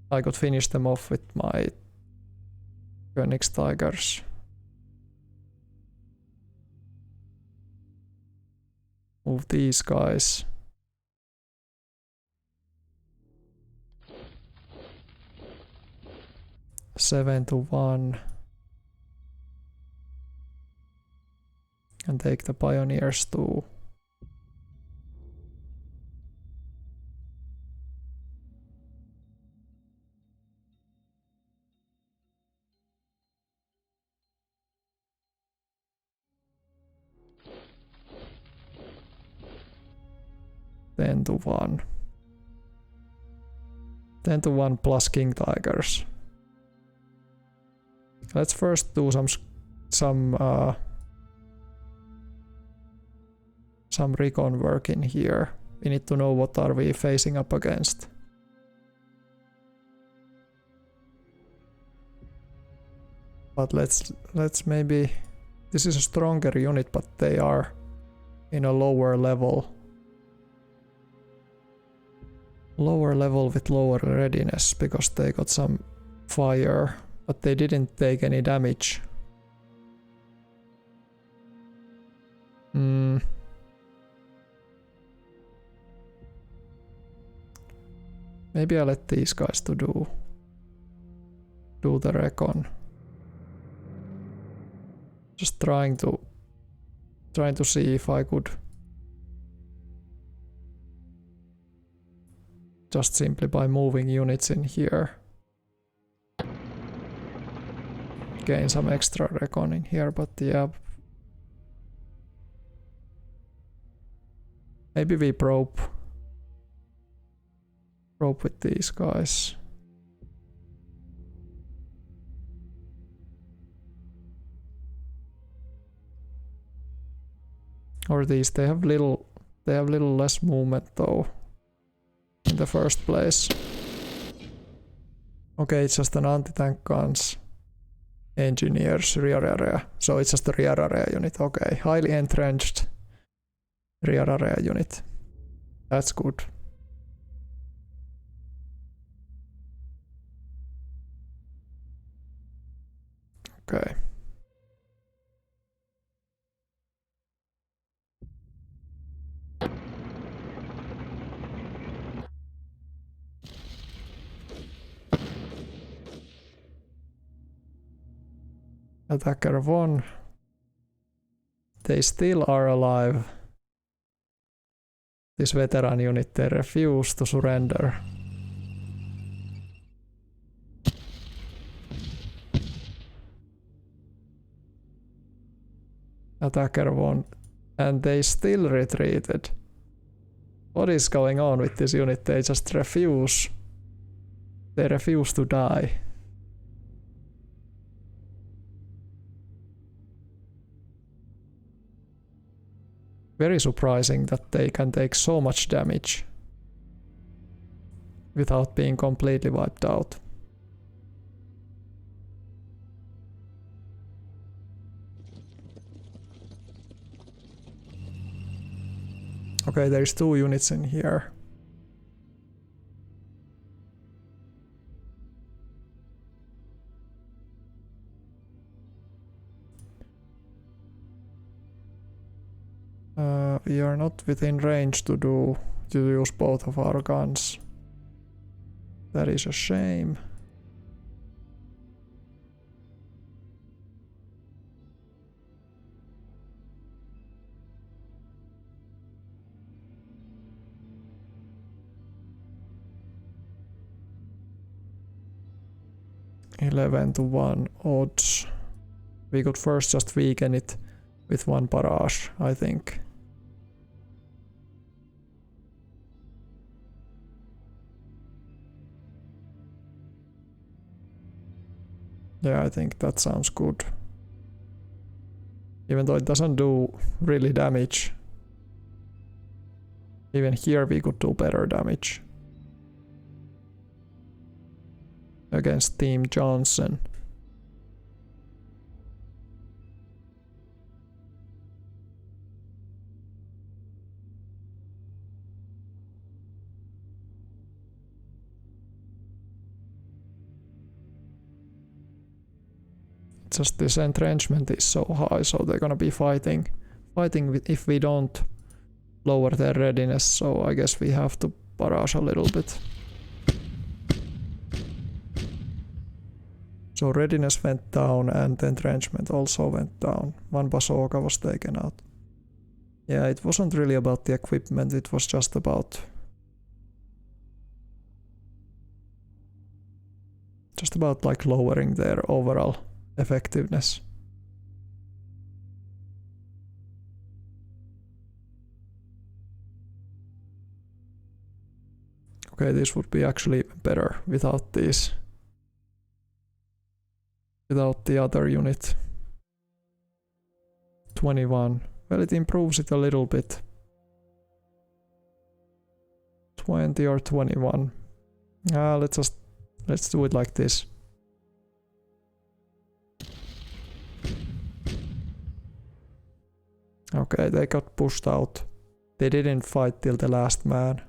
I could finish them off with my Phoenix Tigers. Move these guys. Seven to 1. And take the pioneers too. Ten to 1. 10 to 1 plus King Tigers. Let's first do some recon work in here. We need to know what are we facing up against. But let's maybe, this is a stronger unit, but they are in a lower level with lower readiness because they got some fire, but they didn't take any damage. Maybe I let these guys to do the recon. Just trying to see if I could just simply by moving units in here gain some extra recon in here, but yeah. Maybe we probe with these guys. Or these, they have little less movement though in the first place. Okay, it's just an anti-tank guns. Engineers, rear area. So it's just a rear area unit. Okay, highly entrenched rear area unit. That's good. Okay. Attacker 1. They still are alive. This veteran unit, they refuse to surrender. Attacker 1. And they still retreated. What is going on with this unit? They just refuse. They refuse to die. Very surprising that they can take so much damage without being completely wiped out. Okay, there's 2 units in here. We are not within range to use both of our guns. That is a shame. $11 to 1 odds. We could first just weaken it with one barrage, I think. Yeah, I think that sounds good. Even though it doesn't do really damage. Even here we could do better damage. Against Team Johnson. Just this entrenchment is so high, so they're gonna be fighting if we don't lower their readiness, so I guess we have to barrage a little bit. So readiness went down and the entrenchment also went down. One bazooka was taken out. Yeah, it wasn't really about the equipment, it was just about like lowering their overall effectiveness. Okay, this would be actually better without these. Without the other unit. 21. Well, it improves it a little bit. 20 or 21. Let's do it like this. Okay, they got pushed out. They didn't fight till the last man.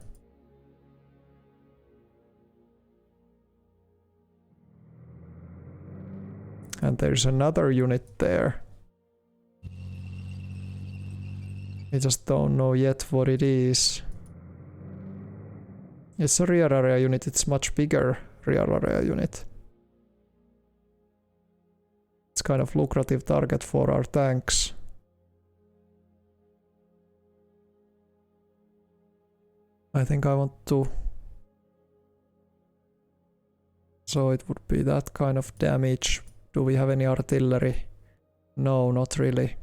And there's another unit there. I just don't know yet what it is. It's a rear area unit, it's much bigger rear area unit. It's kind of lucrative target for our tanks. I think I want to... So it would be that kind of damage. Do we have any artillery? No, not really.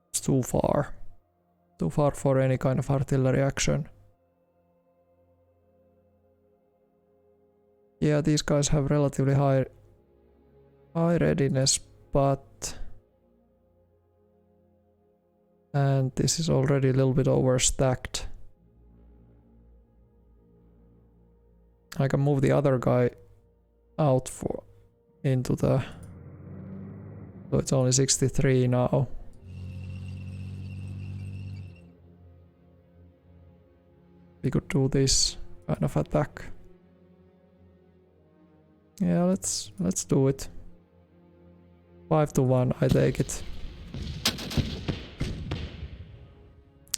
It's too far. Too far for any kind of artillery action. Yeah, these guys have relatively high readiness, but... And this is already a little bit overstacked. I can move the other guy out into the... So it's only 63 now. We could do this kind of attack. Yeah, let's do it. 5-1, I take it.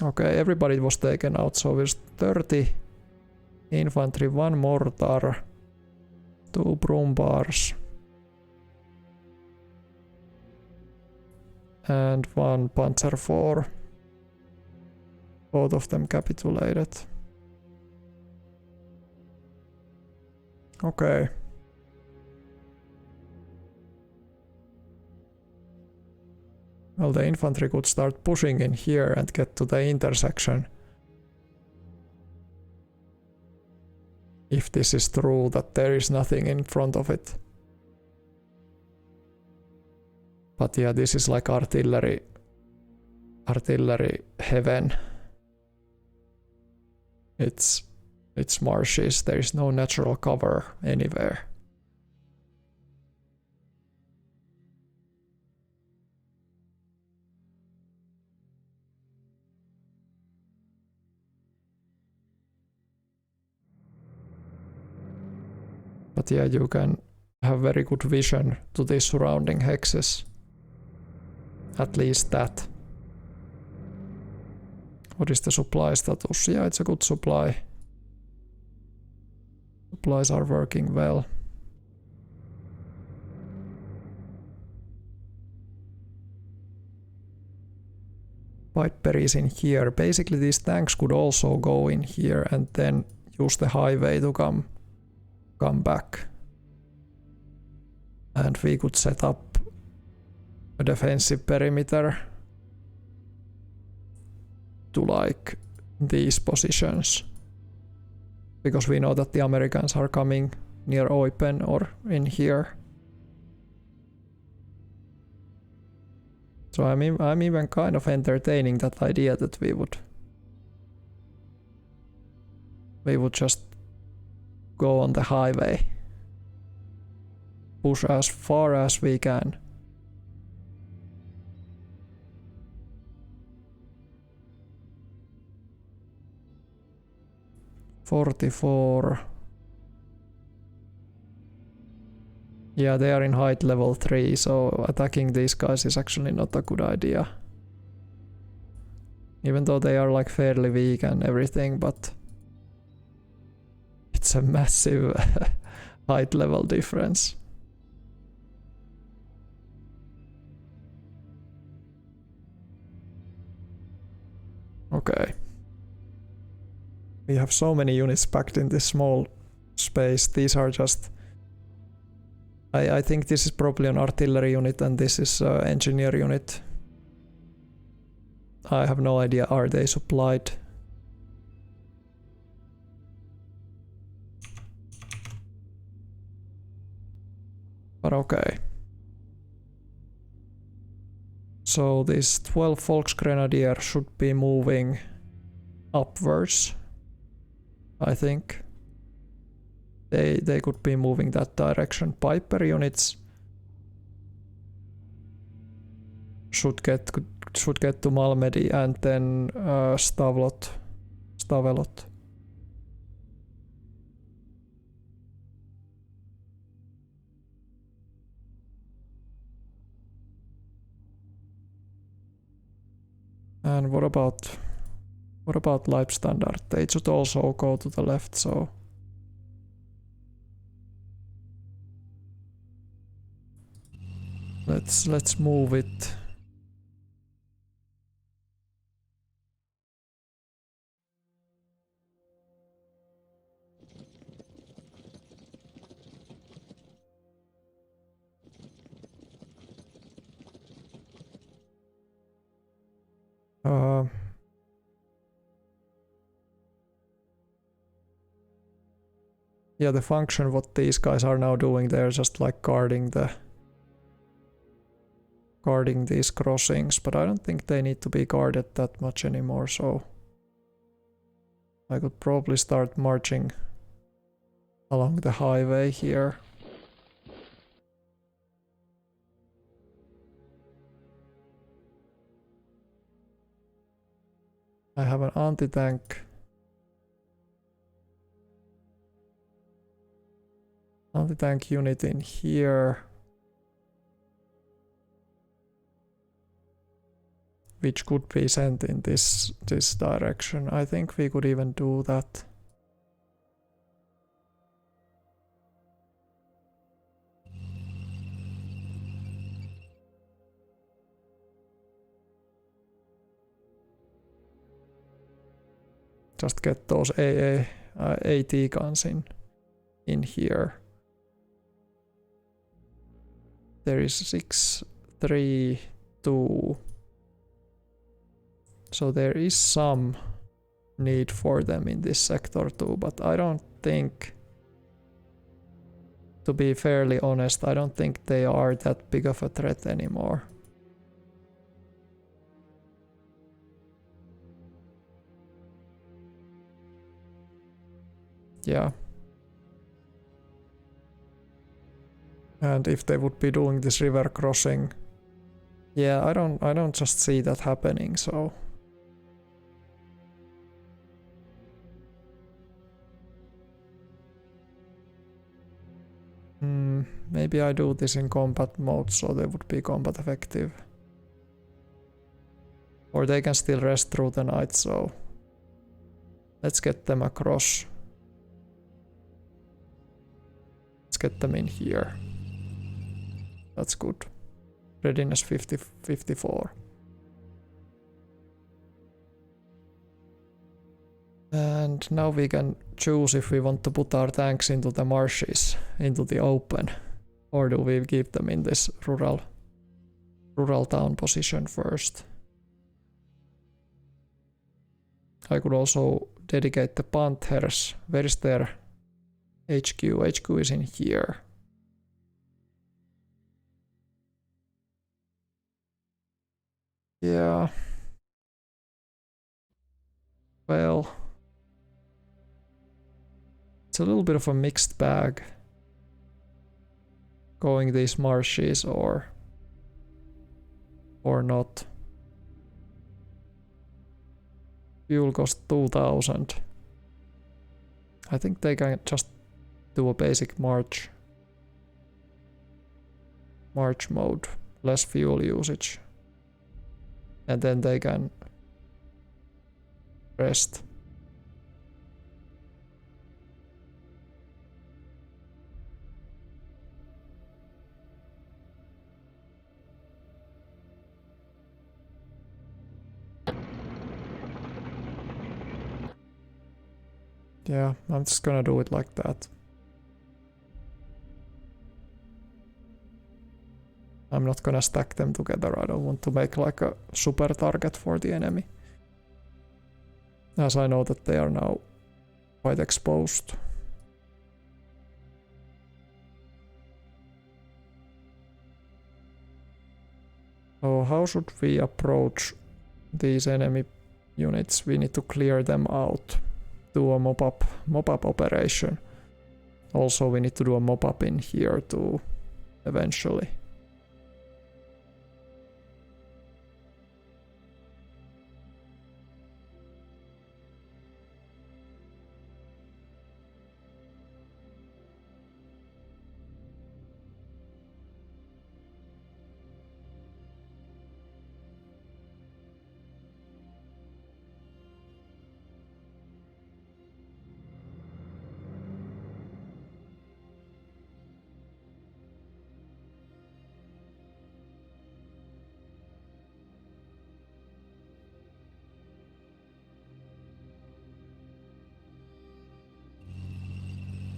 Okay, everybody was taken out, so there's 30 infantry, 1 mortar, 2 broom bars, and 1 Panzer IV. Both of them capitulated. Okay. Well, the infantry could start pushing in here and get to the intersection. If this is true, that there is nothing in front of it. But yeah, this is like artillery heaven. It's marshes, there is no natural cover anywhere. But yeah, you can have very good vision to the surrounding hexes. At least that. What is the supply status? Yeah, it's a good supply. Supplies are working well. Piper is in here. Basically these tanks could also go in here and then use the highway to come back. And we could set up a defensive perimeter to like these positions, because we know that the Americans are coming near Eupen or in here. So I'm even kind of entertaining that idea that we would just go on the highway, push as far as we can. .44. Yeah, they are in height level 3, so attacking these guys is actually not a good idea. Even though they are like fairly weak and everything, but it's a massive height level difference. Okay. We have so many units packed in this small space. These are just... I think this is probably an artillery unit and this is an engineer unit. I have no idea, are they supplied? But okay. So this 12 Volksgrenadier should be moving upwards, I think. They could be moving that direction. Piper units should get to Malmedy and then Stavelot. And what about Leibstandard? They should also go to the left, so let's move it. Yeah, the function what these guys are now doing, they're just like guarding these crossings, but I don't think they need to be guarded that much anymore, so I could probably start marching along the highway here. I have an anti-tank unit in here, which could be sent in this direction. I think we could even do that. Just get those AT guns in here. There is 6, 3, 2. So there is some need for them in this sector too, but I don't think, to be fairly honest, I don't think they are that big of a threat anymore. Yeah. And if they would be doing this river crossing, yeah, I don't just see that happening, so maybe I do this in combat mode so they would be combat effective. Or they can still rest through the night, so let's get them across. Let's get them in here. That's good. Readiness 54. And now we can choose if we want to put our tanks into the marshes, into the open, or do we keep them in this rural rural town position first. I could also dedicate the Panthers. Where is their HQ? HQ is in here. Yeah. Well, it's a little bit of a mixed bag. Going these marshes or not. Fuel cost 2000. I think they can just do a basic march mode, less fuel usage, and then they can rest. Yeah, I'm just gonna do it like that. I'm not gonna stack them together. I don't want to make like a super target for the enemy, as I know that they are now quite exposed. So how should we approach these enemy units? We need to clear them out. Do a mop-up operation. Also, we need to do a mop-up in here too, eventually.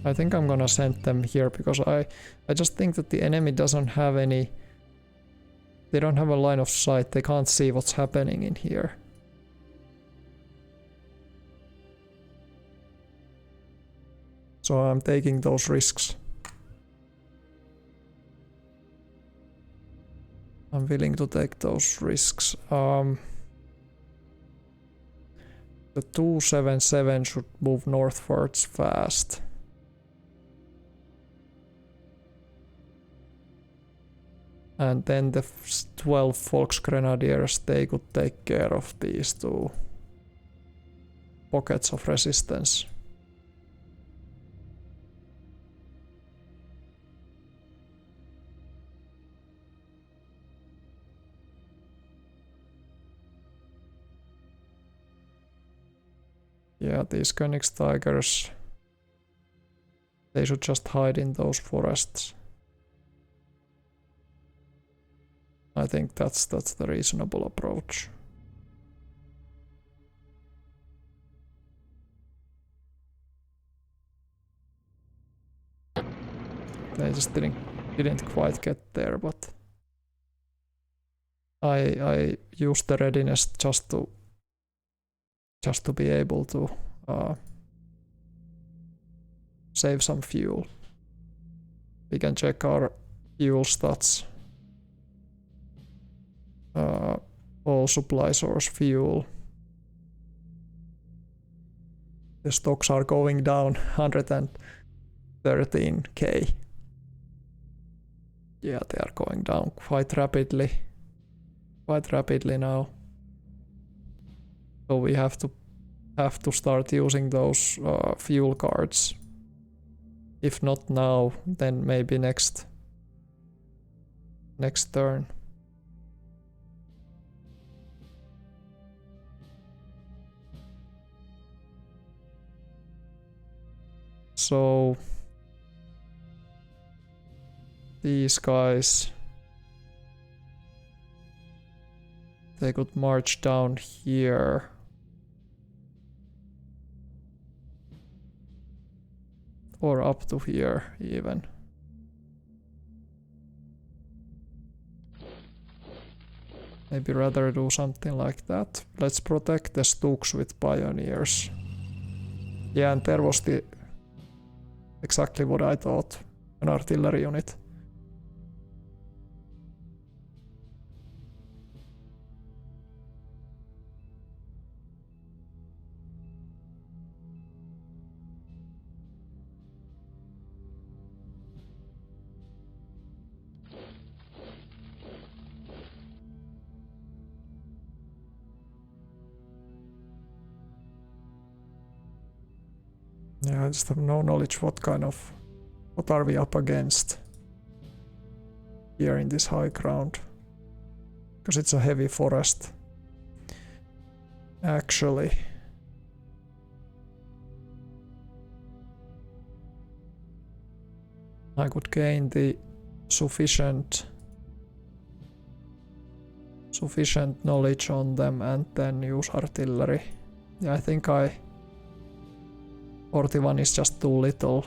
I think I'm gonna send them here because I just think that the enemy doesn't have any... They don't have a line of sight, they can't see what's happening in here. So I'm taking those risks. I'm willing to take those risks. The 277 should move northwards fast. And then the 12 Volksgrenadiers, they could take care of these two pockets of resistance. Yeah, these Königstigers, they should just hide in those forests. I think that's the reasonable approach. They just didn't quite get there, but I used the readiness just to be able to save some fuel. We can check our fuel stats. All supply source fuel. The stocks are going down 113k. Yeah, they are going down quite rapidly now. So we have to start using those fuel cards. If not now, then maybe next turn. So these guys, they could march down here. Or up to here, even. Maybe rather do something like that. Let's protect the Stooks with pioneers. Yeah, and there was exactly what I thought. An artillery unit. Yeah, I just have no knowledge what are we up against here in this high ground. Because it's a heavy forest. Actually. I could gain the sufficient knowledge on them and then use artillery. Yeah, I think 41 is just too little.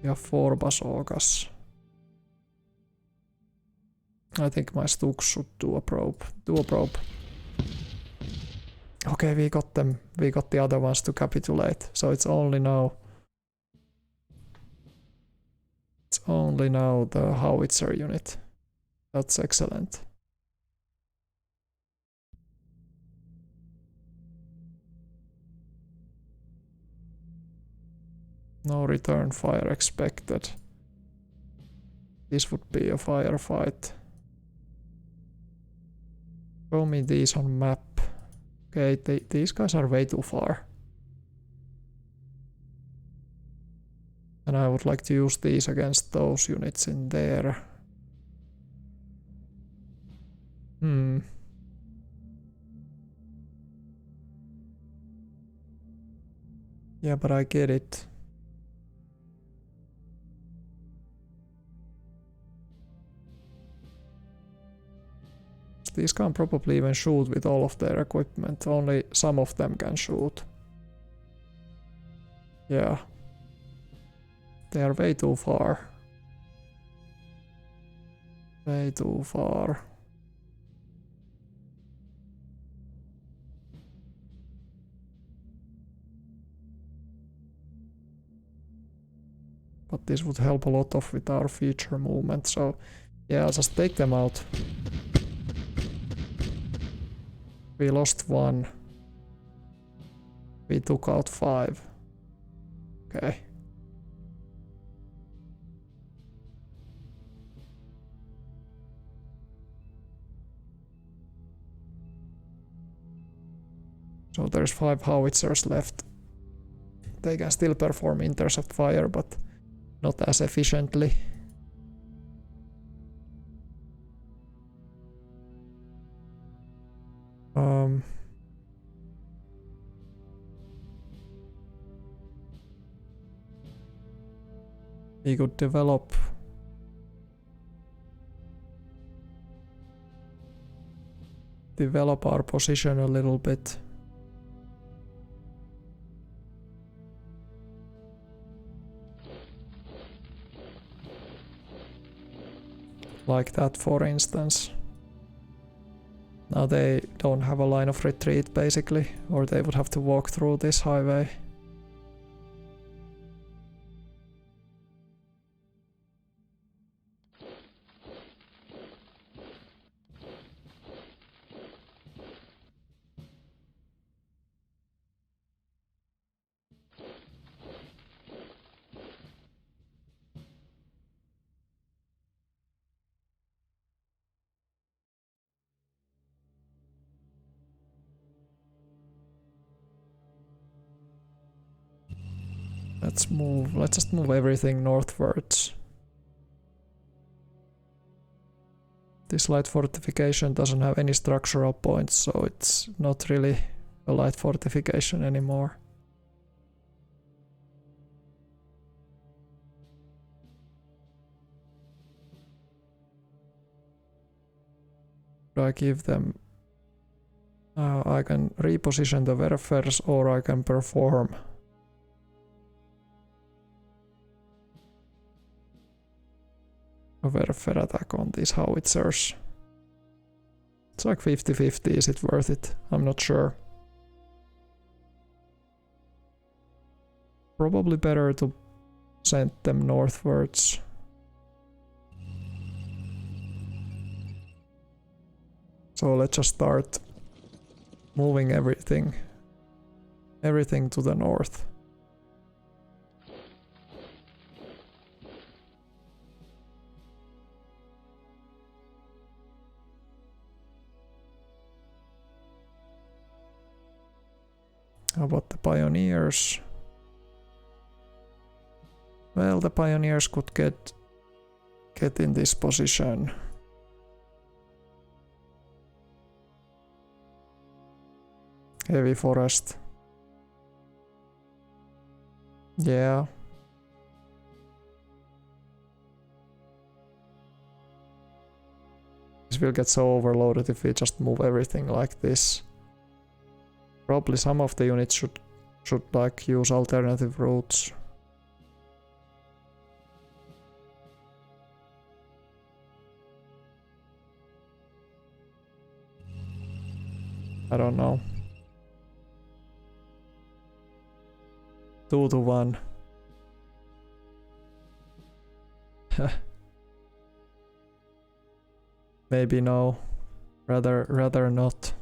We have 4 bazookas. I think my Stooks should do a probe. Okay, we got them. We got the other ones to capitulate. So it's only now the howitzer unit. That's excellent. No return fire expected. This would be a firefight. Show me these on map. Okay, these guys are way too far. And I would like to use these against those units in there. Yeah, but I get it. These can't probably even shoot with all of their equipment. Only some of them can shoot. Yeah. They are way too far. Way too far. But this would help a lot of with our feature movement, so yeah, I'll just take them out. We lost 1. We took out 5. Okay. So there's 5 howitzers left. They can still perform intercept fire, but not as efficiently. We could develop our position a little bit. Like that, for instance. Now they don't have a line of retreat basically, or they would have to walk through this highway. Let's just move everything northwards. This light fortification doesn't have any structural points, so it's not really a light fortification anymore. I give them... I can reposition the Werfers, or I can perform a Werfer attack on these howitzers. It's like 50-50, is it worth it? I'm not sure. Probably better to send them northwards. So let's just start moving everything to the north. How about the pioneers? Well, the pioneers could get in this position. Heavy forest. Yeah. This will get so overloaded if we just move everything like this. Probably some of the units should like use alternative routes. I don't know. 2 to 1. Maybe no. Rather not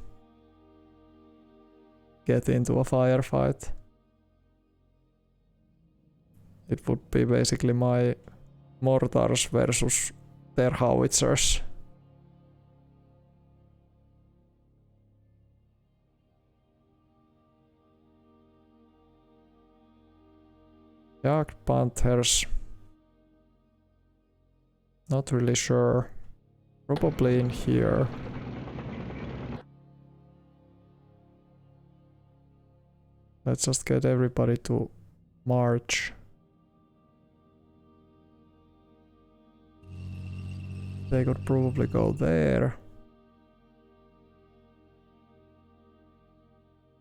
get into a firefight. It would be basically my mortars versus their howitzers. Jagd panthers. Not really sure. Probably in here. Let's just get everybody to march. They could probably go there.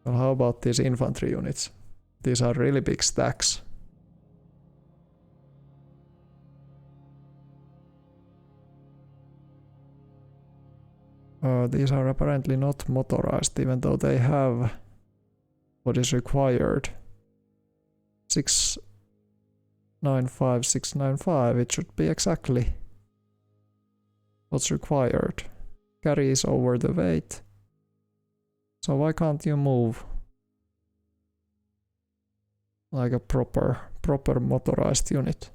Well, how about these infantry units? These are really big stacks. These are apparently not motorized, even though they have what is required. 695, 695, it should be exactly what's required. Carries over the weight. So why can't you move like a proper motorized unit?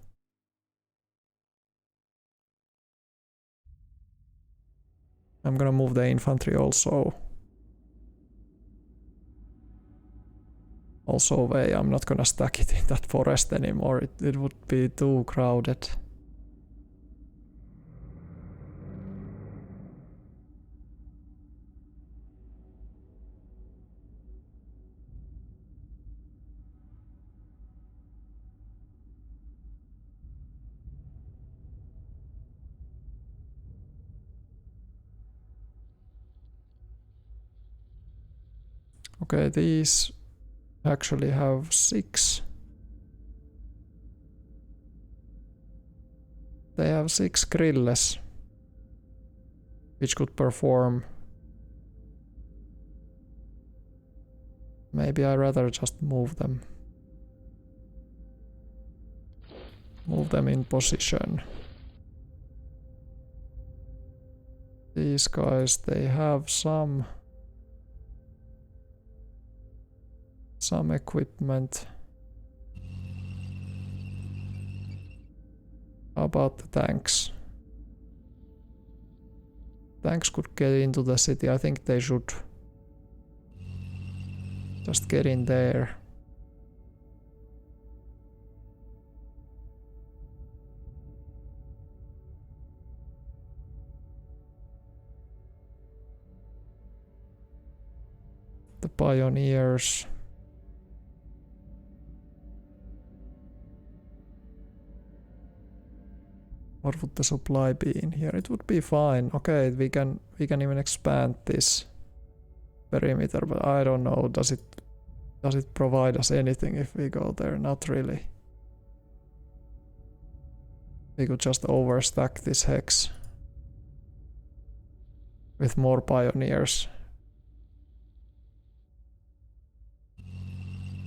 I'm gonna move the infantry also. Also away, I'm not gonna stack it in that forest anymore, it would be too crowded. Okay, these actually have 6. They have 6 grilles, which could perform. Maybe I'd rather just move them. Move them in position. These guys, they have some equipment. How about the tanks? Tanks could get into the city. I think they should just get in there. The pioneers. What would the supply be in here? It would be fine. Okay, we can even expand this perimeter, but I don't know. Does it provide us anything if we go there? Not really. We could just overstack this hex. with more pioneers.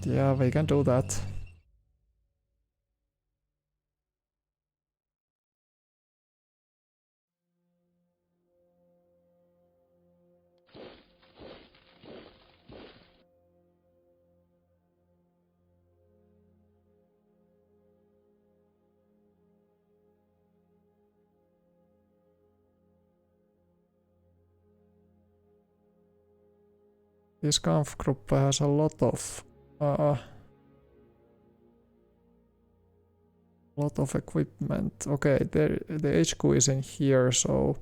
Yeah, we can do that. This Kampfgruppe has a lot of equipment. Okay, the HQ is in here, so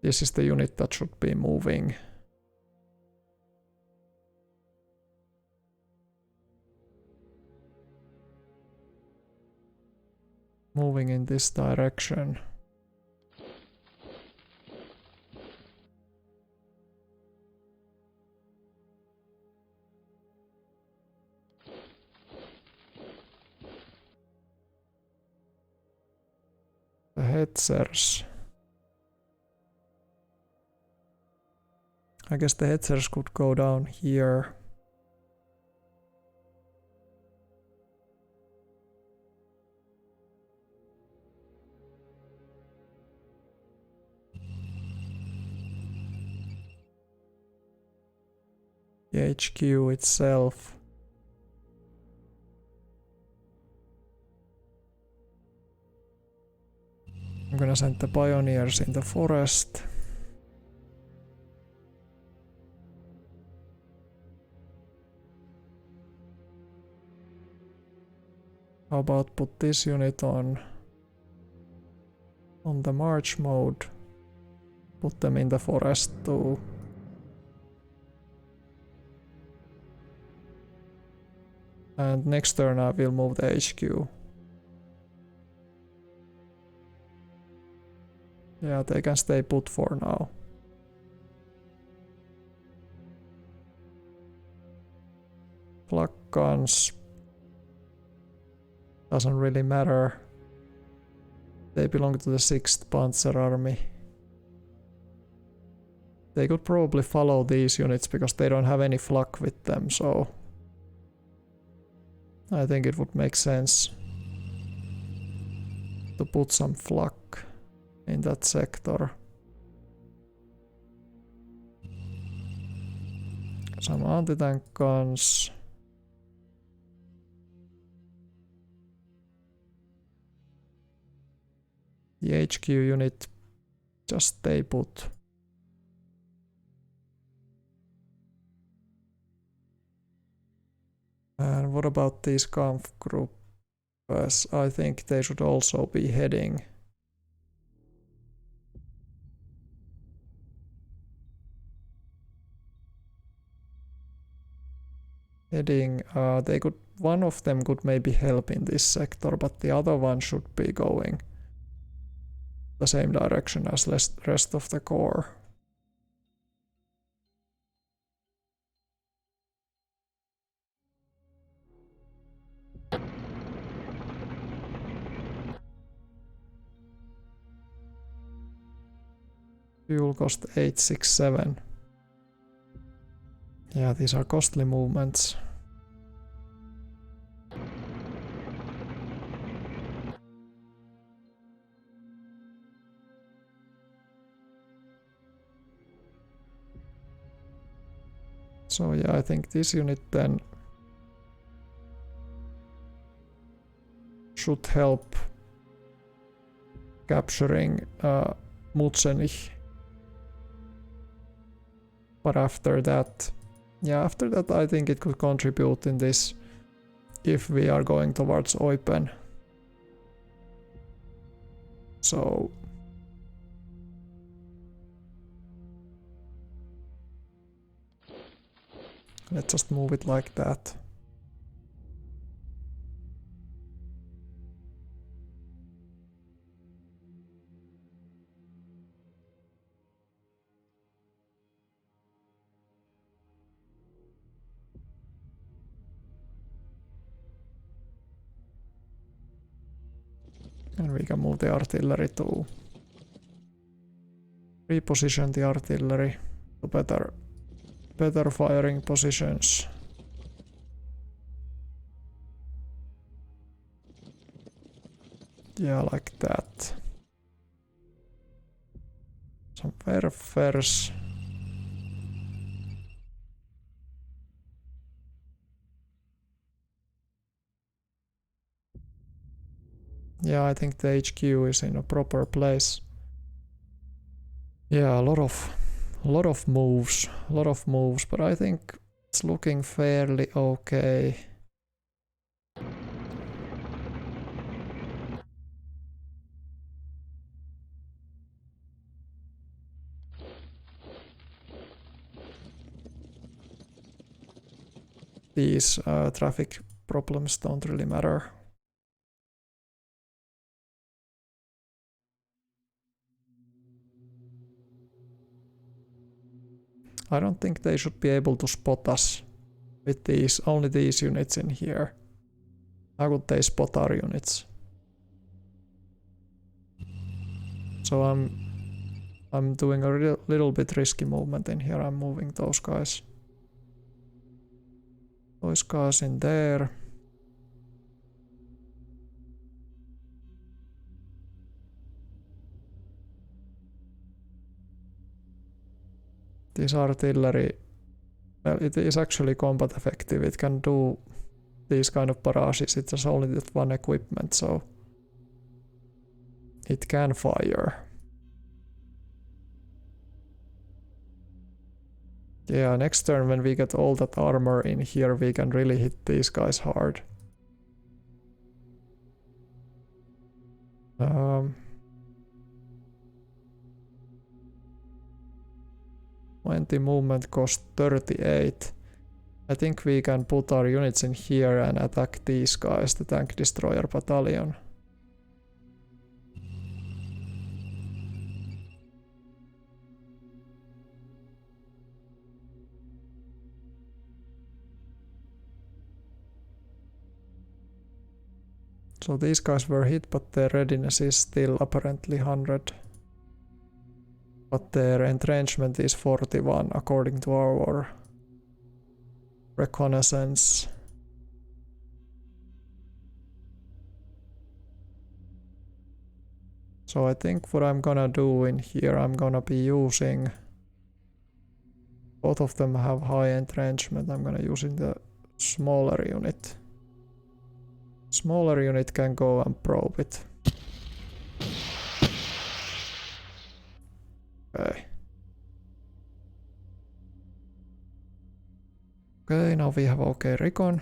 this is the unit that should be moving. Moving in this direction. The Hetzers. I guess the Hetzers could go down here. The HQ itself. I'm gonna send the pioneers in the forest. How about put this unit on the march mode? Put them in the forest too. And next turn I will move the HQ. Yeah, they can stay put for now. Flak guns. Doesn't really matter. They belong to the 6th Panzer Army. They could probably follow these units because they don't have any flak with them, so I think it would make sense to put some flak in that sector. Some anti-tank guns. The HQ unit just stay put. And what about these Kampfgruppen? I think they should also be heading. They could. One of them could maybe help in this sector, but the other one should be going the same direction as the rest of the corps. Fuel cost 867. Yeah, these are costly movements. So yeah, I think this unit then should help capturing Mutzenich. But after that, I think it could contribute in this if we are going towards Eupen. So let's just move it like that. And we can move the artillery too. reposition the artillery to better firing positions. Yeah, like that. Some werfers. Yeah, I think the HQ is in a proper place. Yeah, a lot of moves, but I think it's looking fairly okay. These traffic problems don't really matter. I don't think they should be able to spot us with only these units in here. How would they spot our units? So I'm doing a little bit risky movement in here. I'm moving those guys. Those guys in there. This artillery, well, it is actually combat effective. It can do these kind of barrages. It has only that one equipment, so it can fire. Yeah, next turn when we get all that armor in here, we can really hit these guys hard. 20 movement cost 38. I think we can put our units in here and attack these guys, the tank destroyer battalion. So these guys were hit, but their readiness is still apparently 100. But their entrenchment is 41 according to our reconnaissance. So I think what I'm gonna do in here, I'm gonna be using... Both of them have high entrenchment. I'm gonna use the smaller unit. Smaller unit can go and probe it. Okay. Okay, now we have okay recon.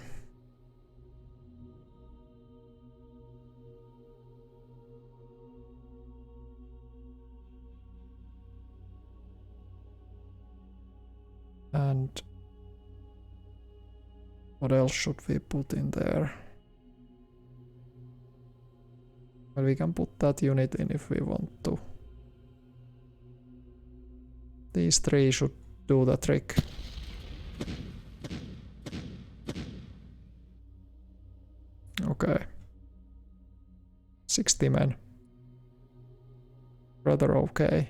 And what else should we put in there? Well, we can put that unit in if we want to. These three should do the trick. Okay. 60 men. Rather okay.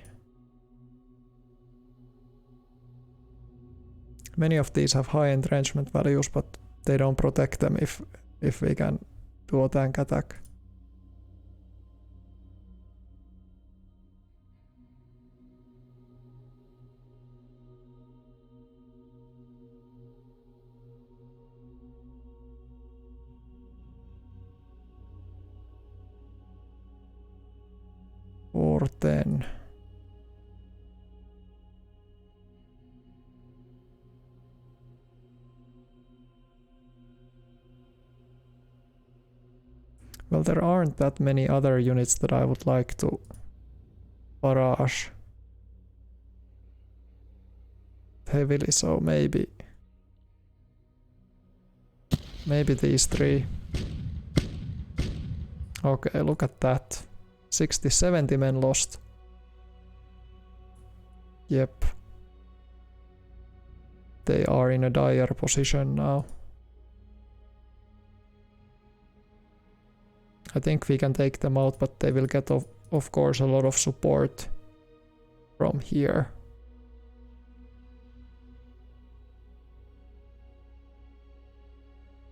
Many of these have high entrenchment values, but they don't protect them if we can do a tank attack. Or 10. Well, there aren't that many other units that I would like to barrage heavily, so maybe these three. Okay, look at that. 60-70 men lost. Yep. They are in a dire position now. I think we can take them out, but they will get of course a lot of support. from here.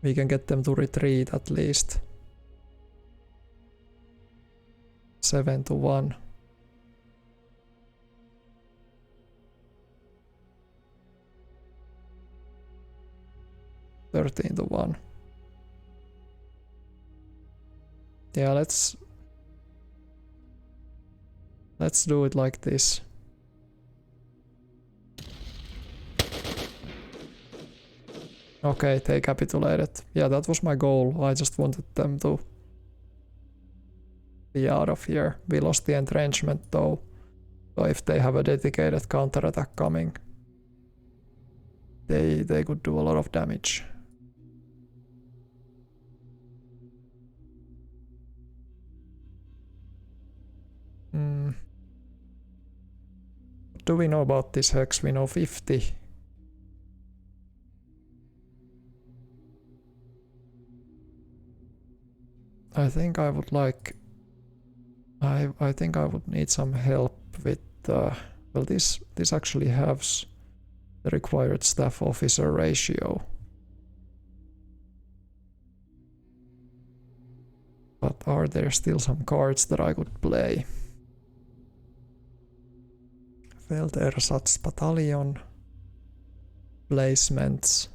We can get them to retreat at least. 7-1. $13-1. Yeah, let's do it like this. Okay, they capitulated. Yeah, that was my goal. I just wanted them to be out of here. We lost the entrenchment though. So if they have a dedicated counterattack coming, they could do a lot of damage. What do we know about this hex? We know 50. I think I would like... I think I would need some help with... well, this actually has the required staff officer ratio. But are there still some cards that I could play? Feldersatz battalion. Placements.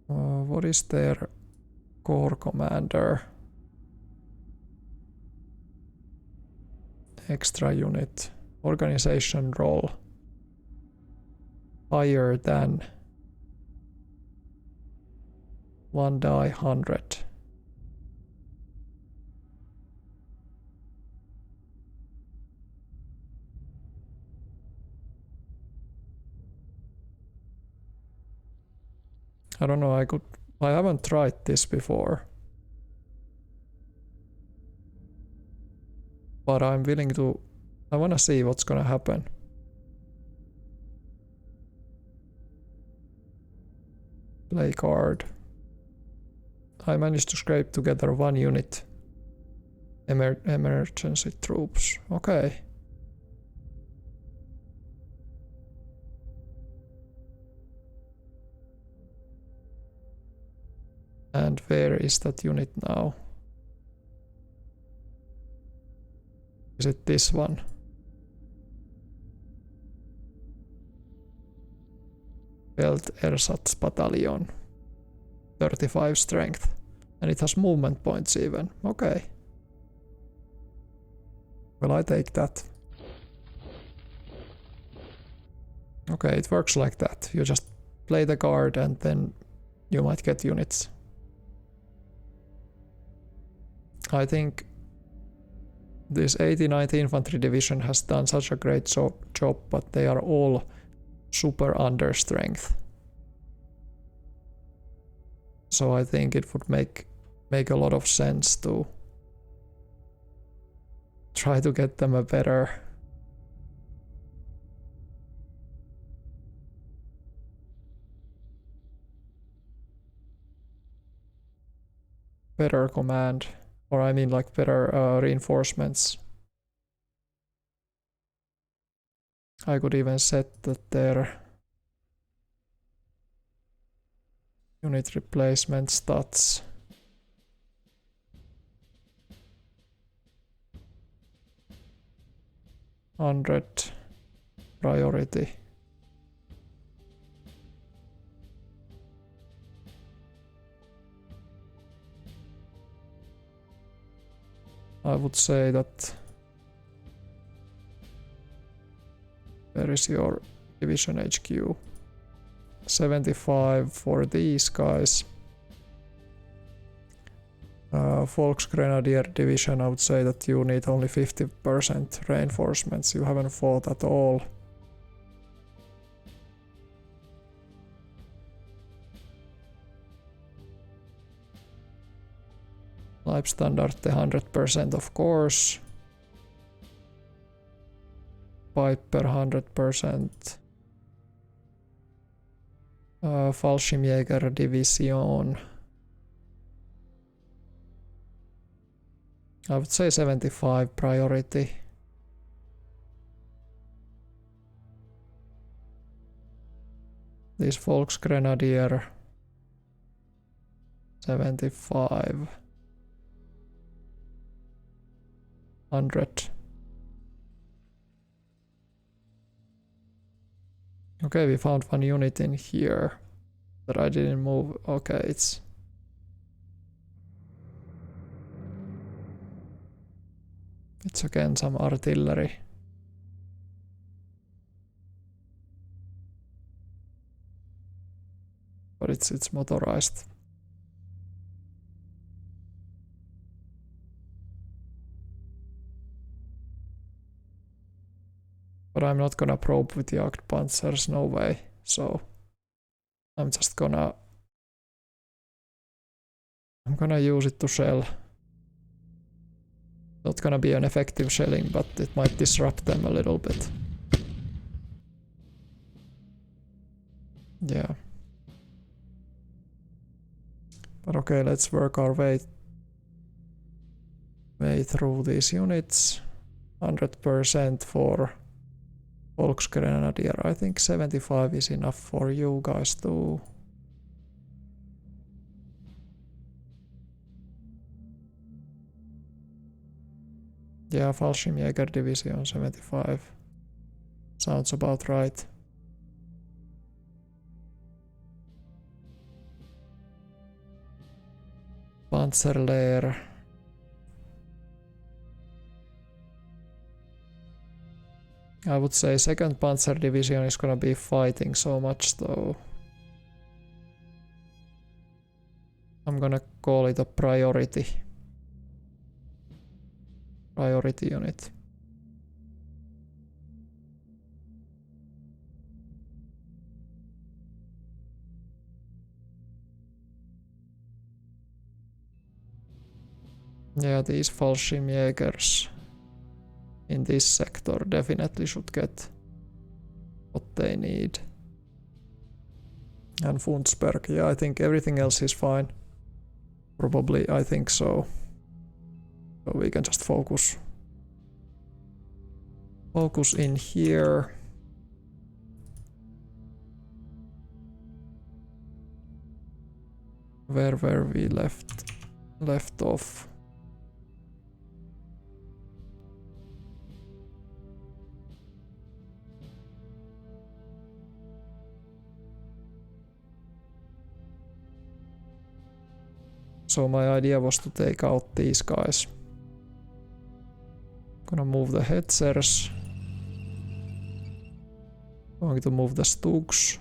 What is their core commander? Extra unit. Organization role. Higher than 1 die 100. I don't know, I haven't tried this before. But I'm willing to... I wanna see what's gonna happen. Play card. I managed to scrape together 1 unit. Emergency troops. Okay. And where is that unit now? Is it this one? Feldersatz battalion. 35 strength. And it has movement points even. Okay. Well, I take that. Okay, it works like that. You just play the card and then you might get units. I think this 89th Infantry Division has done such a great job, but they are all super under strength. So I think it would make a lot of sense to try to get them a better command. Or I mean like better reinforcements. I could even set that their unit replacement stats. $100 priority. I would say that there is your division HQ. 75 for these guys. Volksgrenadier division, I would say that you need only 50% reinforcements. You haven't fought at all. Leibstandarte 100% of course. Piper 100%. Fallschirmjäger Division. I would say 75 priority. This Volksgrenadier 75. 100. Okay, we found one unit in here that I didn't move. Okay, it's again some artillery. But it's motorized. But I'm not gonna probe with the Jagdpanzers, no way. So I'm just gonna use it to shell. Not gonna be an effective shelling, but it might disrupt them a little bit. Yeah. But okay, let's work our way through these units. 100% for Volksgrenadier. I think 75 is enough for you guys too. Yeah, Fallschirmjäger Division 75. Sounds about right. Panzerlehr. I would say 2nd Panzer Division is gonna be fighting so much though. I'm gonna call it a priority. Priority unit. Yeah, these Fallschirmjägers in this sector definitely should get what they need. And Fundsberg, yeah, I think everything else is fine. Probably, I think so. So we can just focus in here. Where were we left off? So my idea was to take out these guys. Gonna move the Hetzers. Going to move the Stugs.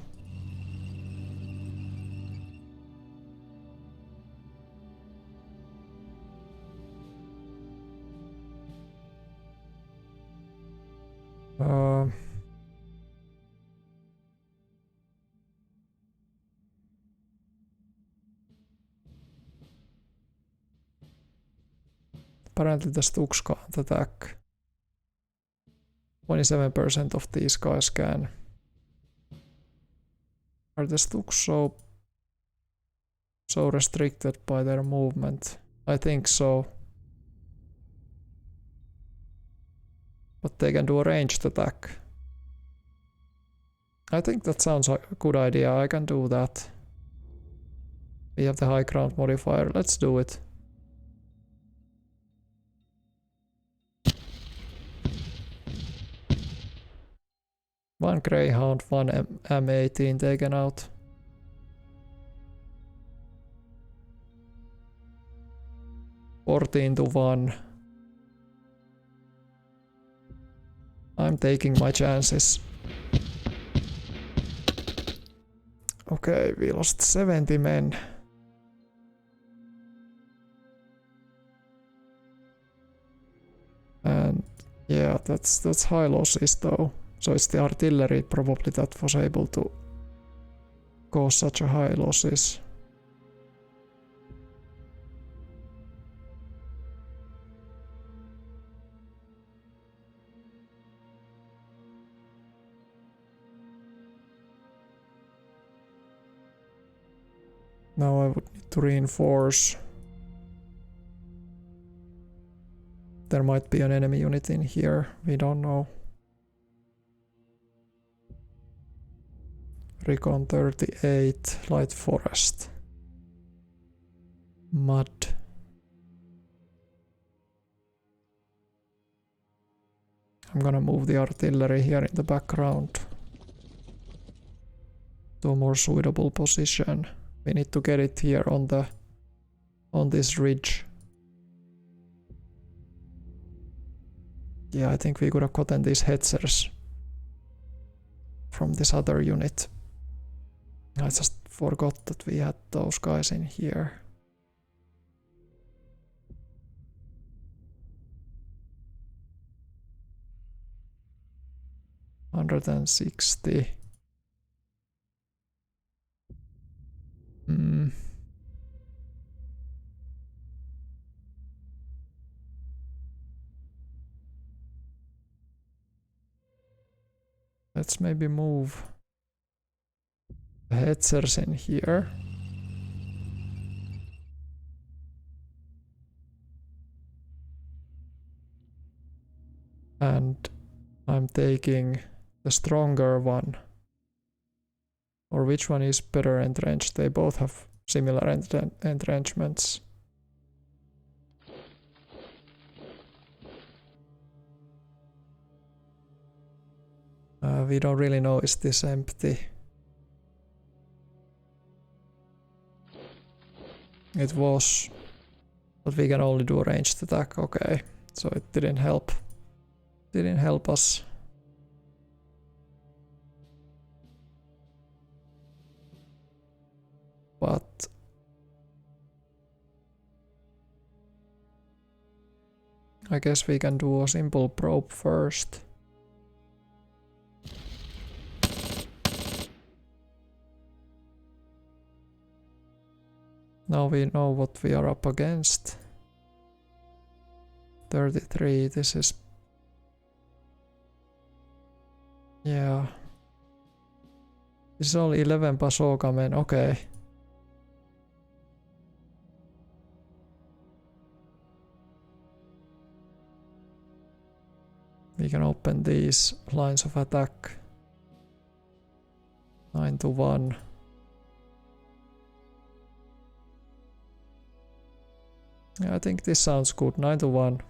Apparently the Stugs can't attack. 27% of these guys can. Are the Stugs so restricted by their movement? I think so. But they can do a ranged attack. I think that sounds like a good idea. I can do that. We have the high ground modifier. Let's do it. One Greyhound, one M18 taken out. $14 to 1. I'm taking my chances. Okay, we lost 70 men. And yeah, that's high losses though. So it's the artillery probably that was able to cause such a high losses. Now I would need to reinforce. There might be an enemy unit in here, we don't know. Recon 38, light forest. Mud. I'm gonna move the artillery here in the background to a more suitable position. We need to get it here on this ridge. Yeah, I think we could have gotten these hetzers from this other unit. I just forgot that we had those guys in here. $160. Let's maybe move the hetzers in here. And I'm taking the stronger one. Or which one is better entrenched? They both have similar entrenchments. We don't really know, is this empty? It was, but we can only do a ranged attack, okay. So it didn't help. Didn't help us. But I guess we can do a simple probe first. Now we know what we are up against. 33, this is... Yeah. This is only 11 bazooka men, okay. We can open these lines of attack. 9 to 1. Yeah, I think this sounds good. 9 to 1.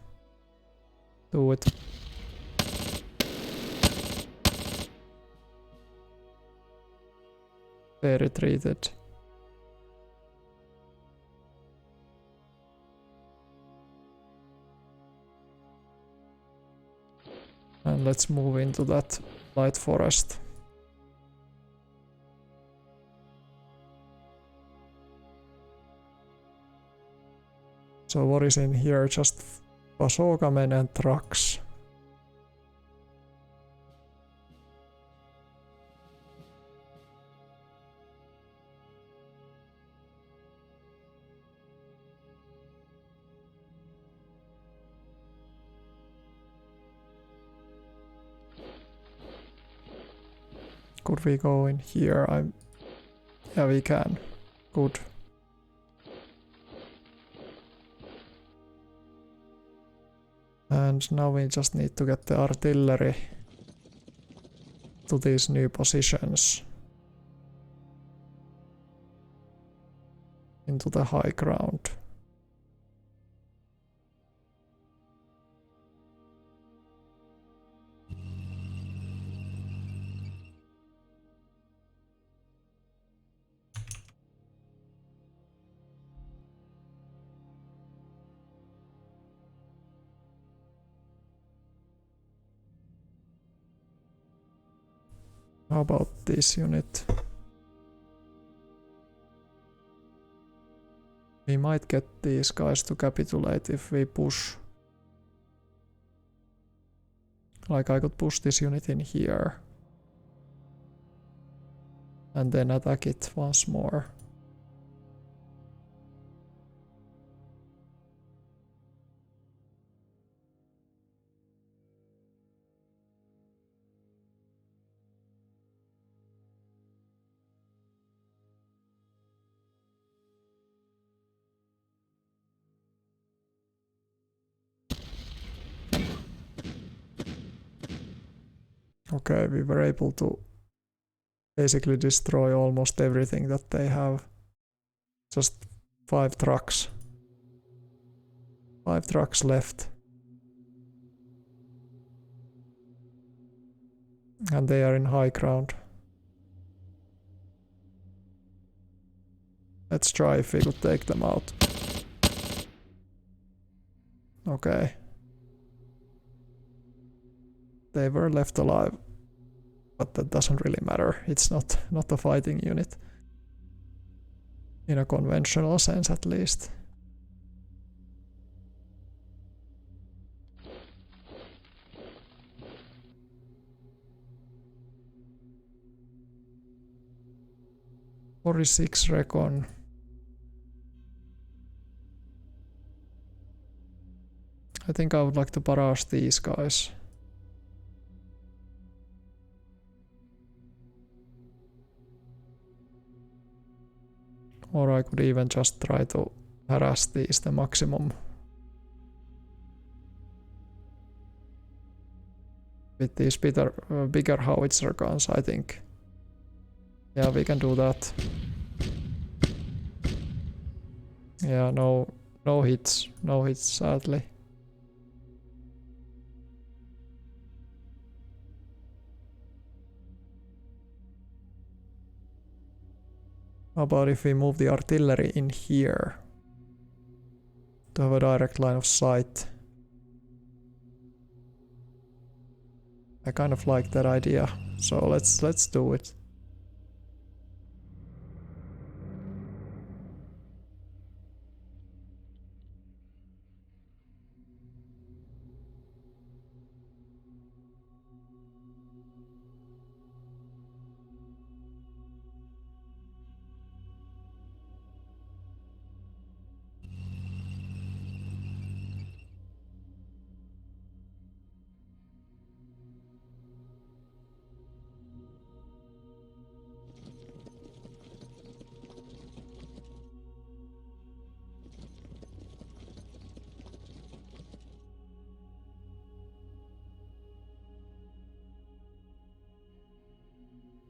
Do it. They retreated. And let's move into that light forest. So what is in here? Just bazooka men and trucks. Could we go in here? Yeah, we can. Good. And now we just need to get the artillery to these new positions. Into the high ground. How about this unit? We might get these guys to capitulate if we push. Like I could push this unit in here. And then attack it once more. Okay, we were able to basically destroy almost everything that they have. Just 5 trucks. 5 trucks left. And they are in high ground. Let's try if we could take them out. Okay. They were left alive. But that doesn't really matter. It's not a fighting unit. In a conventional sense, at least. .46 recon. I think I would like to barrage these guys. Or I could even just try to harass these the maximum. With these bigger howitzer guns, I think. Yeah, we can do that. Yeah, no hits. No hits, sadly. How about if we move the artillery in here to have a direct line of sight? I kind of like that idea, so let's do it.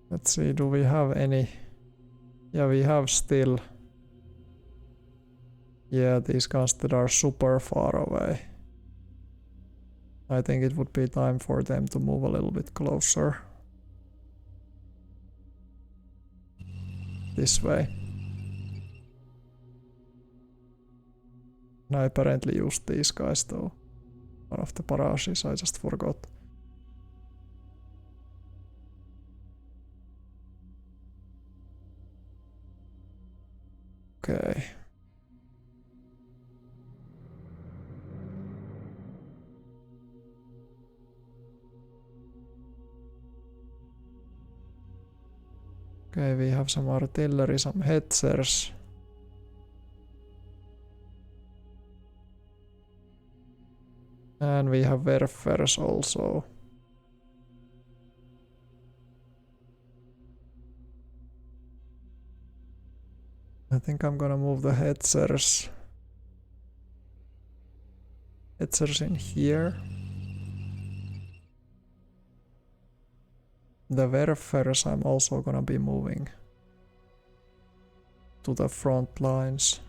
Let's see, do we have any? Yeah, we have still. Yeah, these guns that are super far away. I think it would be time for them to move a little bit closer. This way. I apparently used these guys though. One of the barrages, I just forgot. Okay. Okay, we have some artillery, some hetzers. And we have werfers also. I think I'm gonna move the hetzers. Hetzers in here. The werfers I'm also gonna be moving to the front lines.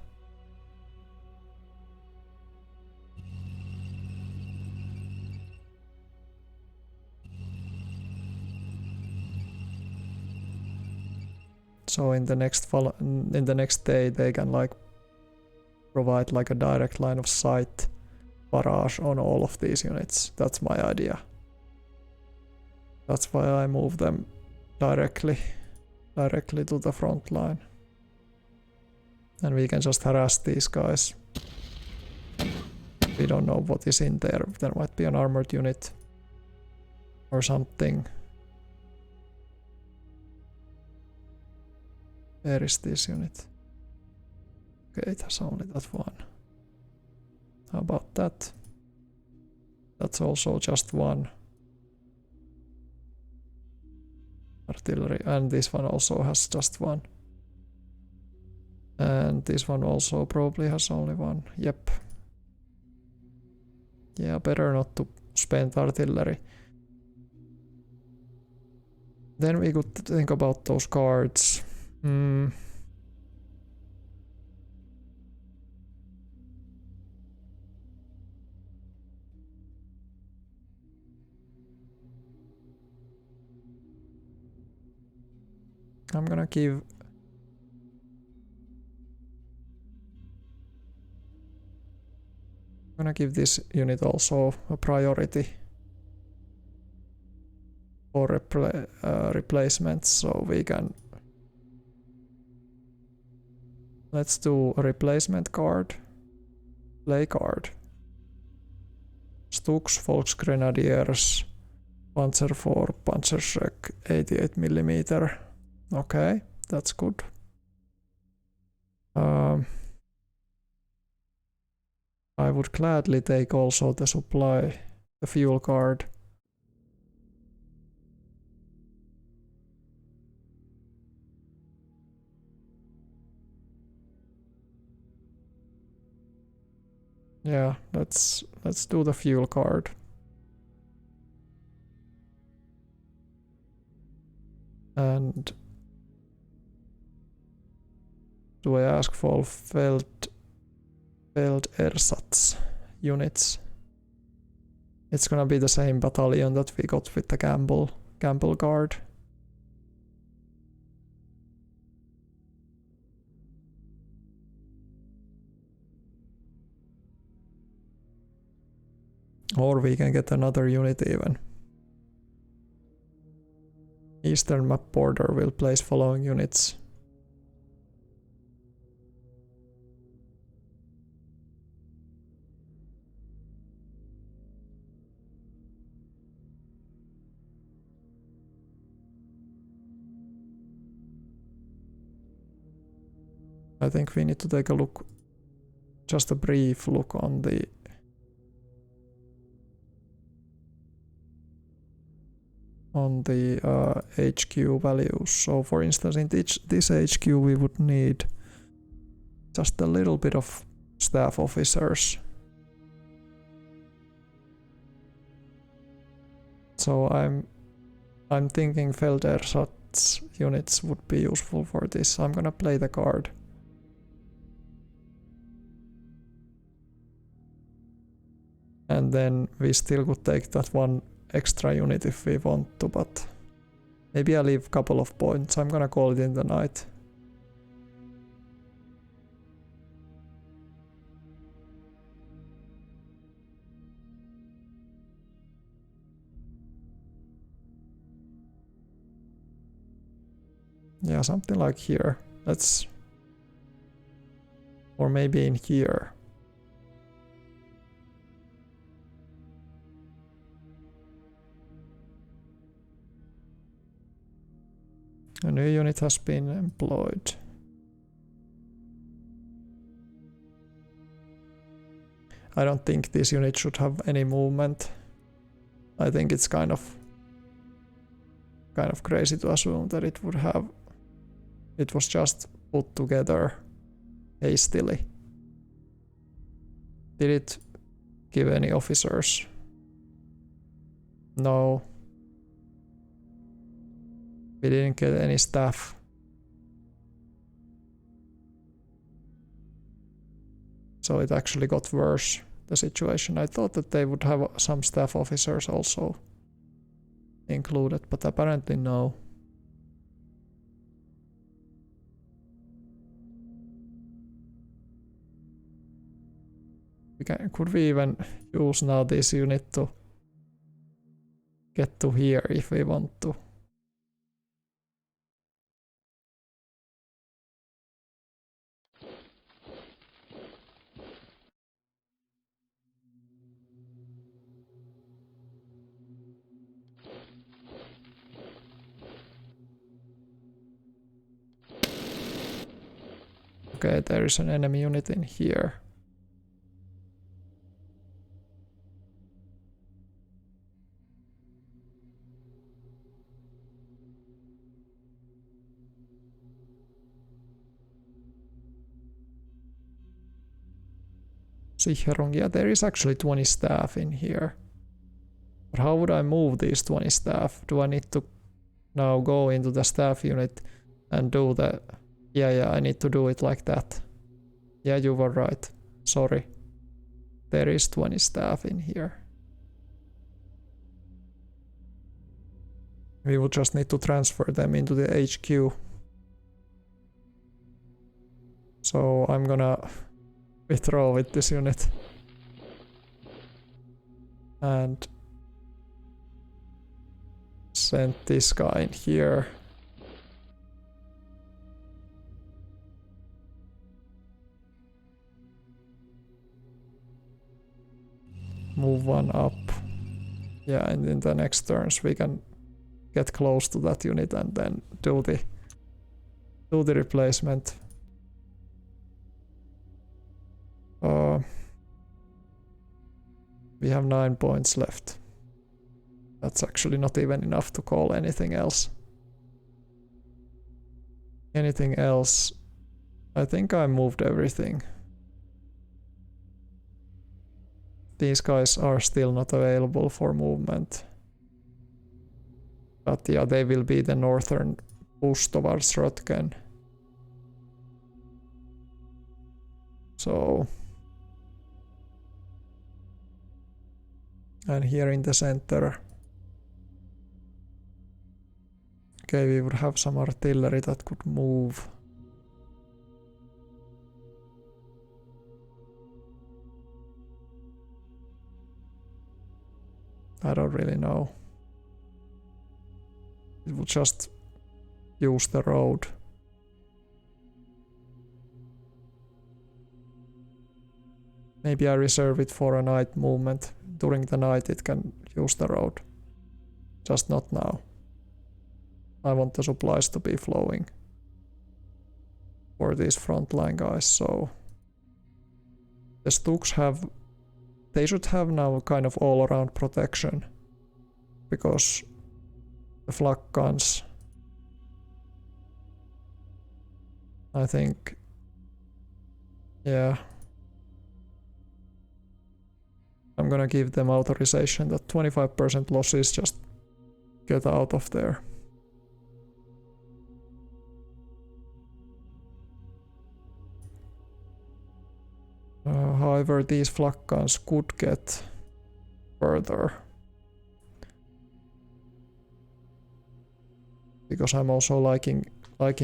So in the next day they can like provide like a direct line of sight barrage on all of these units. That's my idea. That's why I move them directly to the front line. And we can just harass these guys. We don't know what is in there. There might be an armored unit or something. Where is this unit? Okay, it has only that one. How about that? That's also just one. Artillery, and this one also has just one. And this one also probably has only one. Yep. Yeah, better not to spend artillery. Then we could think about those cards. I'm gonna give this unit also a priority for replacements, so we can. Let's do a replacement card. Play card. Stux, Volksgrenadiers, Panzer IV, Panzerschreck, 88mm. Okay, that's good. I would gladly take also the supply, the fuel card. Yeah, let's do the fuel card. And do I ask for Feldersatz units? It's gonna be the same battalion that we got with the Gamble Guard. Or we can get another unit even. Eastern map border will place following units. I think we need to take a look, just a brief look on the HQ values. So for instance, in this HQ we would need just a little bit of staff officers. So I'm thinking Feldersatz units would be useful for this. I'm gonna play the card. And then we still could take that one extra unit if we want to, but maybe I leave a couple of points. I'm gonna call it in the night. Yeah, something like here. Or maybe in here. A new unit has been employed. I don't think this unit should have any movement. I think it's kind of crazy to assume that it would have. It was just put together hastily. Did it give any officers? No. We didn't get any staff. So it actually got worse, the situation. I thought that they would have some staff officers also included, but apparently no. Could we even use now this unit to get to here if we want to? Okay, there is an enemy unit in here. Sicherung, yeah, there is actually 20 staff in here. But how would I move these 20 staff? Do I need to now go into the staff unit and do the... Yeah, I need to do it like that. Yeah, you were right. Sorry. There is 20 staff in here. We will just need to transfer them into the HQ. So I'm gonna withdraw with this unit. And send this guy in here. Move one up. Yeah, and in the next turns we can get close to that unit and then do the replacement. We have 9 points left. That's actually not even enough to call anything else. Anything else? I think I moved everything. These guys are still not available for movement. But yeah, they will be the northern push towards Röttgen. So... And here in the center... Okay, we would have some artillery that could move. I don't really know. It will just use the road. Maybe I reserve it for a night movement. During the night it can use the road. Just not now. I want the supplies to be flowing for these frontline guys, so the Stuks have... They should have now a kind of all-around protection, because the flak guns, I think, yeah, I'm gonna give them authorization that 25% losses just get out of there. However, these flak guns could get further. Because I'm also liking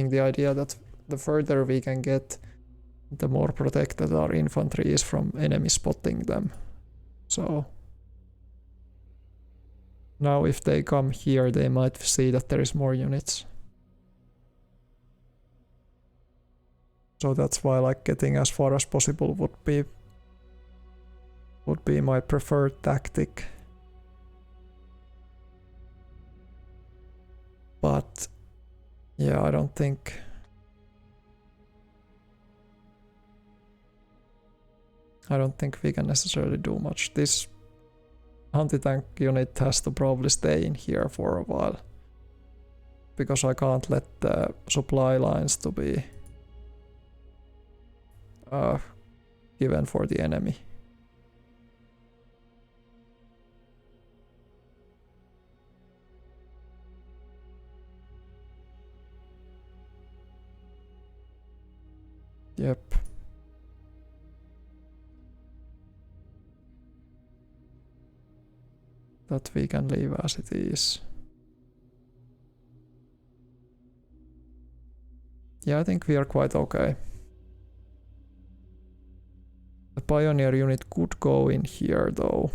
the idea that the further we can get, the more protected our infantry is from enemy spotting them. So now if they come here, they might see that there is more units. So that's why, like, getting as far as possible would be my preferred tactic. But yeah, I don't think we can necessarily do much. This anti-tank unit has to probably stay in here for a while, because I can't let the supply lines to be given for the enemy. Yep. That we can leave as it is. Yeah, I think we are quite okay. The pioneer unit could go in here though.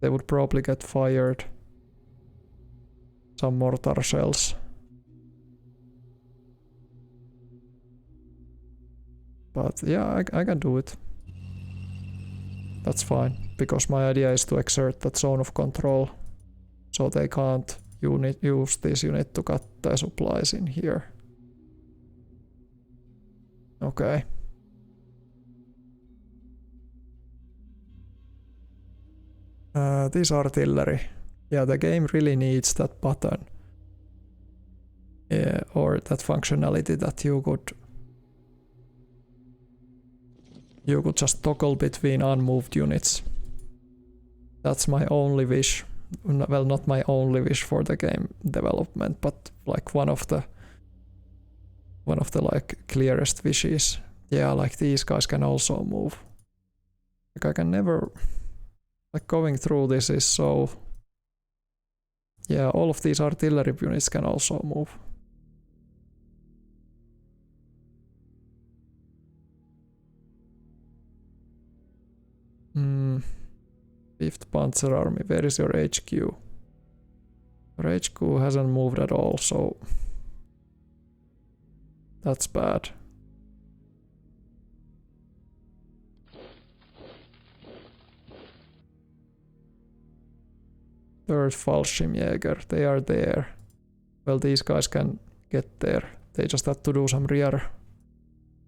They would probably get fired some mortar shells. But yeah, I can do it. That's fine, because my idea is to exert that zone of control, so they can't use this unit to cut the supplies in here. Okay. This artillery. Yeah, the game really needs that button. Or that functionality that you could just toggle between unmoved units. That's my only wish, well, not my only wish for the game development, but like one of the like clearest wishes. Yeah, like these guys can also move. Like I can never, like going through this is so. Yeah, all of these artillery units can also move. Fifth Panzer Army, where is your HQ? Your HQ hasn't moved at all, so that's bad. Third Fallschirmjäger, they are there. Well, these guys can get there. They just have to do some rear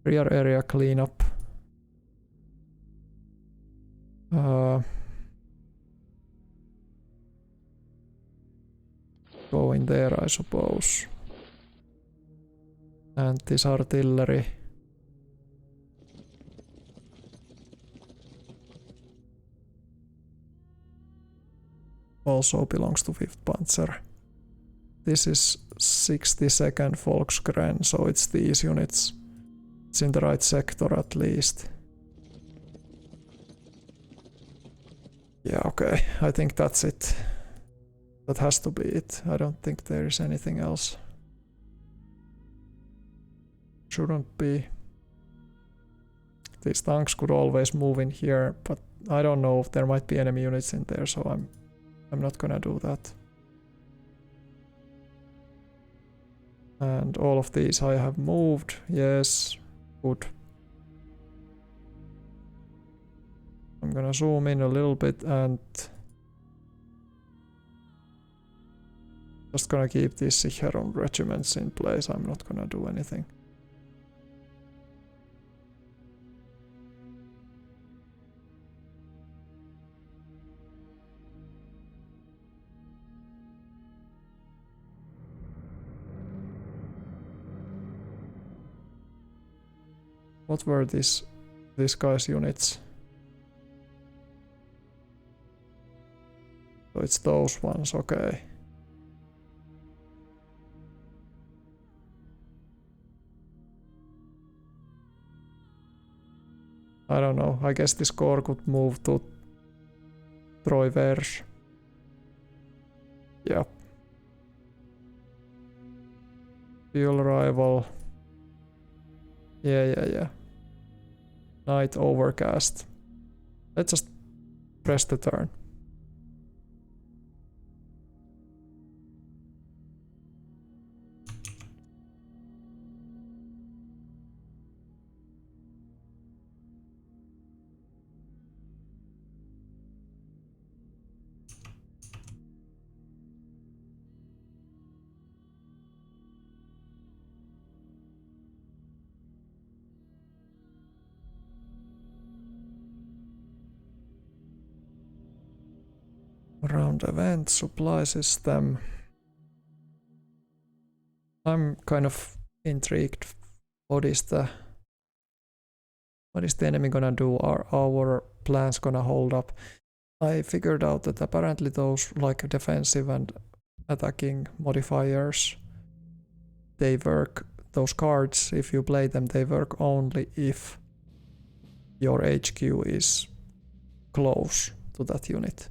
area cleanup. Go in there, I suppose. And this artillery. Also belongs to 5th Panzer. This is 62nd Volksgren, so it's these units. It's in the right sector at least. Yeah, okay, I think that's it. That has to be it. I don't think there is anything else. Shouldn't be. These tanks could always move in here, but I don't know if there might be enemy units in there, so I'm not gonna do that. And all of these I have moved. Yes, good. I'm gonna zoom in a little bit and just gonna keep these Sicheron regiments in place. I'm not gonna do anything. What were these guys' units? So it's those ones, okay. I don't know, I guess this corps could move to Troyes. Yeah. Fuel rival. Yeah. Night overcast. Let's just press the turn. Round event, supply system. I'm kind of intrigued. What is the enemy gonna do? Are our plans gonna hold up? I figured out that apparently those like defensive and attacking modifiers, they work, those cards, if you play them, they work only if your HQ is close to that unit.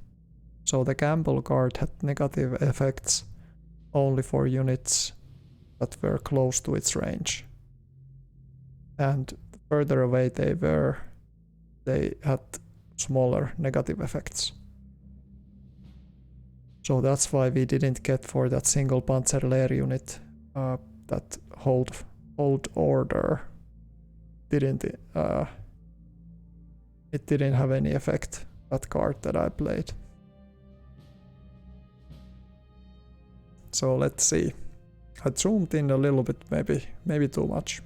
So the gamble card had negative effects only for units that were close to its range. And the further away they were, they had smaller negative effects. So that's why we didn't get for that single Panzerlehr unit that hold order. It didn't have any effect, that card that I played. So let's see. I zoomed in a little bit, maybe too much.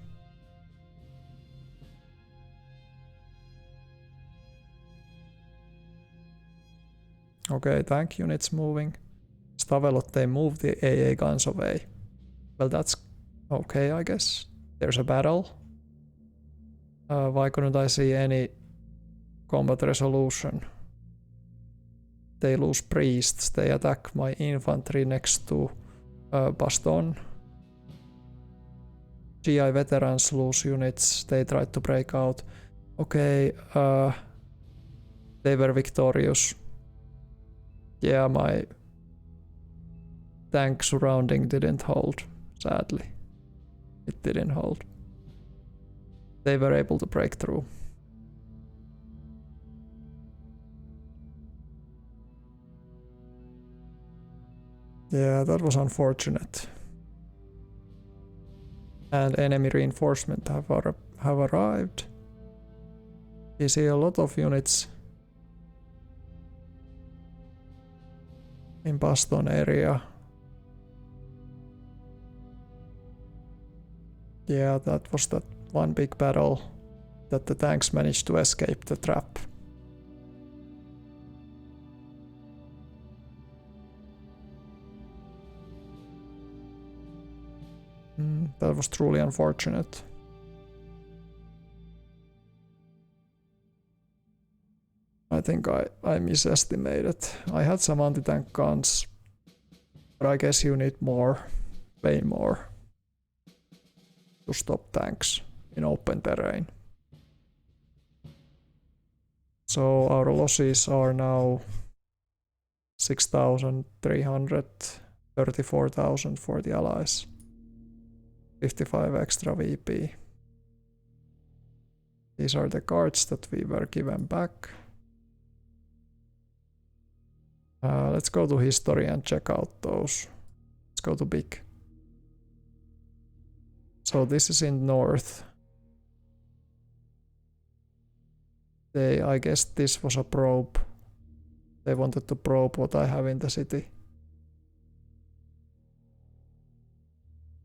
Okay, tank units moving. Stavelot, they move the AA guns away. Well, that's okay, I guess. There's a battle. Why couldn't I see any combat resolution? they lose priests. They attack my infantry next to Bastogne. GI veterans lose units. They tried to break out. Okay, they were victorious. Yeah, my tank surrounding didn't hold, sadly. It didn't hold. They were able to break through. Yeah, that was unfortunate. And enemy reinforcement have arrived. You see a lot of units in Bastogne area. Yeah, that was that one big battle that the tanks managed to escape the trap. That was truly unfortunate. I think I misestimated. I had some anti-tank guns, but I guess you need more, way more, to stop tanks in open terrain. So our losses are now 6,300, 34,000 for the allies. 55 extra VP. These are the cards that we were given back. Let's go to history and check out those. Let's go to big. So this is in north. I guess this was a probe. They wanted to probe what I have in the city.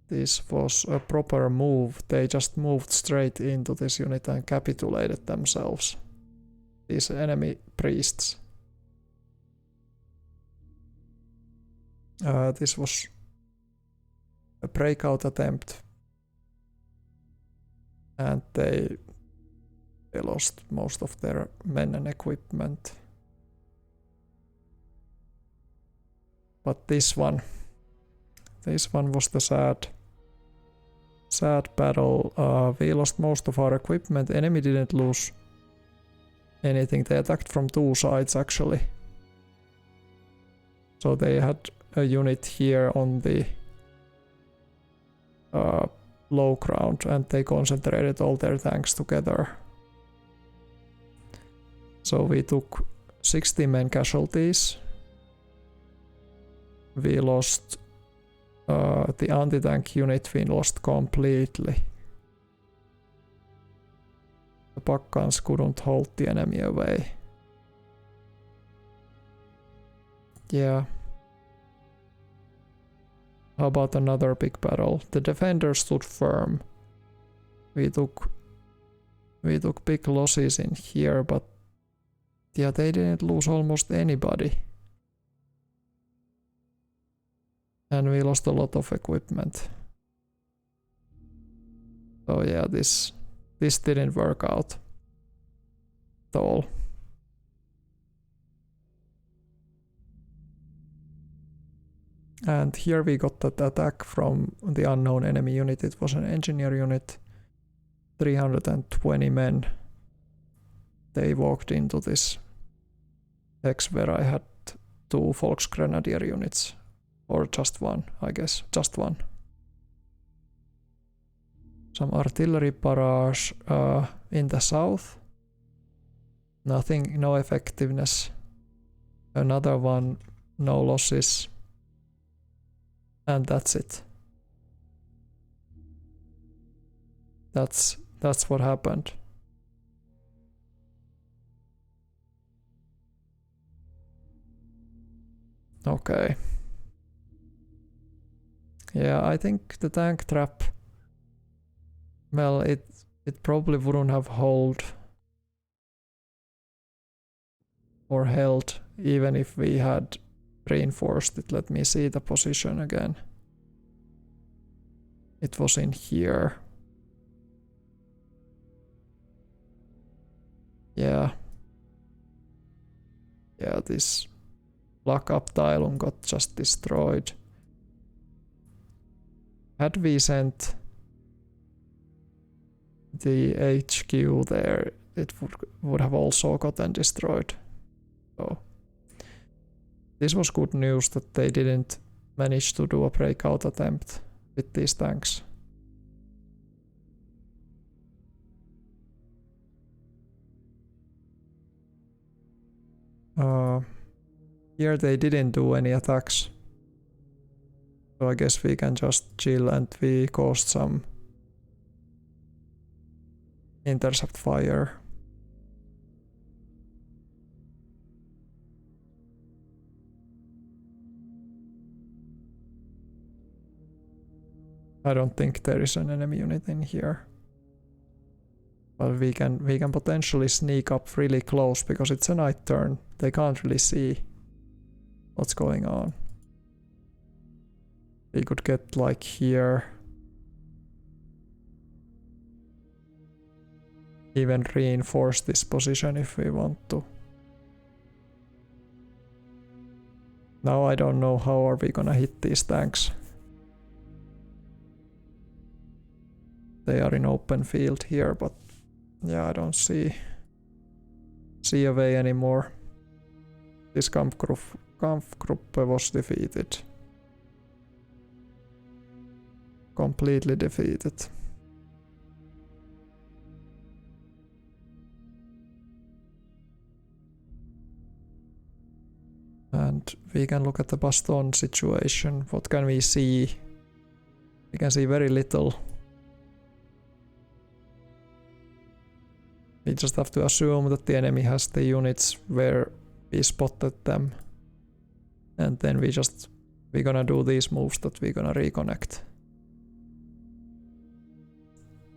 This was a proper move. They just moved straight into this unit and capitulated themselves. These enemy priests. This was a breakout attempt. And they lost most of their men and equipment. But this one was the sad battle. We lost most of our equipment. Enemy didn't lose anything. They attacked from two sides actually. So they had a unit here on the low ground and they concentrated all their tanks together. So we took 60 men casualties. We lost the anti-tank unit, we lost completely. The pack guns couldn't hold the enemy away. Yeah. How about another big battle? The defenders stood firm. We took big losses in here, but yeah, they didn't lose almost anybody. And we lost a lot of equipment. So yeah, this didn't work out at all. And here we got that attack from the unknown enemy unit. It was an engineer unit, 320 men. They walked into this hex where I had two Volksgrenadier units. Or just one, I guess. Just one. Some artillery barrage in the south. Nothing, no effectiveness. Another one, no losses. And that's it. That's what happened. Okay. Yeah, I think the tank trap, well, it probably wouldn't have held or held even if we had reinforced it. Let me see the position again. It was in here. Yeah. Yeah, this Flak-Abteilung got just destroyed. Had we sent the HQ there, it would have also gotten destroyed. So this was good news that they didn't manage to do a breakout attempt with these tanks. Here they didn't do any attacks. So I guess we can just chill, and we caused some intercept fire. I don't think there is an enemy unit in here. But we can potentially sneak up really close because it's a night turn. They can't really see what's going on. We could get like here. Even reinforce this position if we want to. Now I don't know how are we gonna hit these tanks. They are in open field here, but yeah, I don't see a way anymore. This Kampfgruppe was defeated. Completely defeated. And we can look at the Bastogne situation. What can we see? We can see very little. We just have to assume that the enemy has the units where we spotted them. And then we're gonna do these moves that we're gonna reconnect.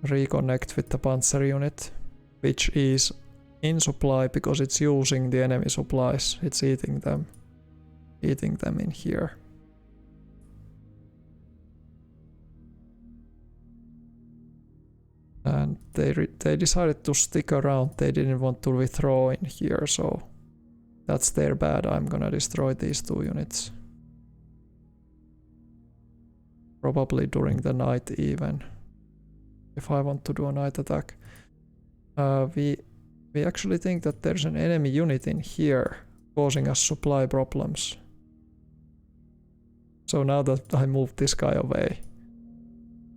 Reconnect with the Panzer unit, which is in supply because it's using the enemy supplies. It's eating them in here. And they decided to stick around. They didn't want to withdraw in here, so that's their bad. I'm gonna destroy these two units. Probably during the night even. If I want to do a night attack. We actually think that there's an enemy unit in here causing us supply problems. So now that I moved this guy away,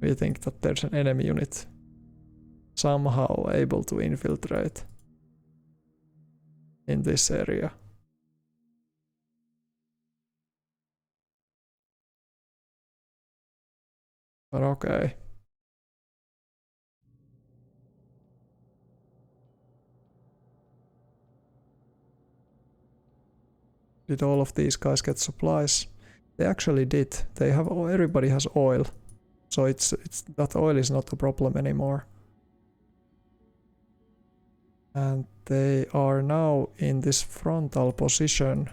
we think that there's an enemy unit somehow able to infiltrate in this area. But okay. Did all of these guys get supplies? They actually did. They have, everybody has oil. So it's that oil is not a problem anymore. And they are now in this frontal position.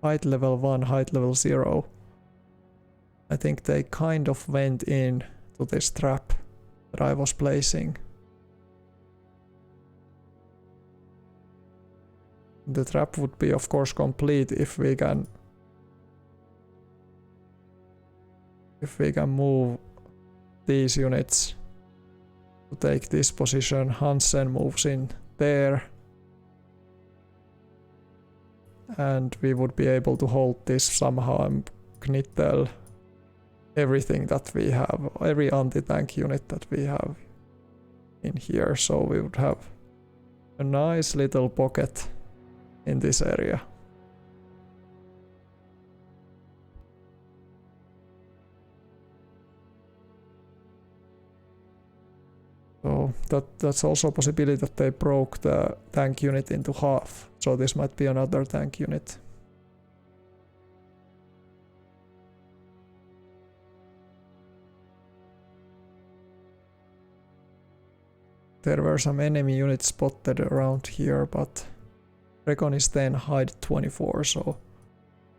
Height level 1, height level 0. I think they kind of went in to this trap that I was placing. The trap would be of course complete if we can move these units to take this position. Hansen moves in there. And we would be able to hold this somehow and Knittel everything that we have, every anti-tank unit that we have in here. So we would have a nice little pocket in this area. So that's also a possibility that they broke the tank unit into half. So this might be another tank unit. There were some enemy units spotted around here, but Recon is then hide 24, so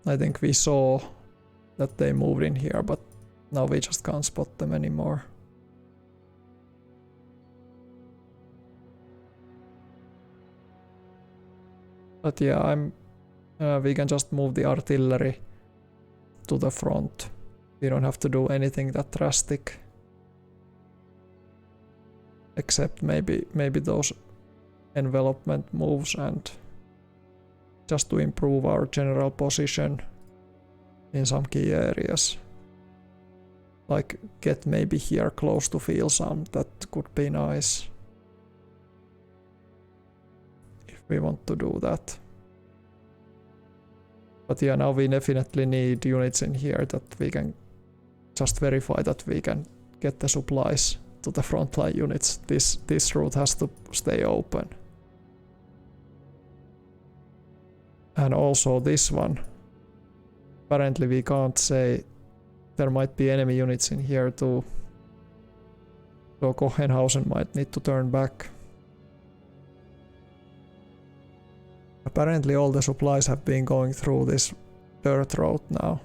I think we saw that they moved in here, but now we just can't spot them anymore. But yeah, We can just move the artillery to the front. We don't have to do anything that drastic. Except maybe those envelopment moves and just to improve our general position in some key areas. Like get maybe here close to feel some, that could be nice. If we want to do that. But yeah, now we definitely need units in here that we can just verify that we can get the supplies to the frontline units. This route has to stay open. And also this one. Apparently we can't say there might be enemy units in here too. So Kohenhausen might need to turn back. Apparently all the supplies have been going through this dirt road now.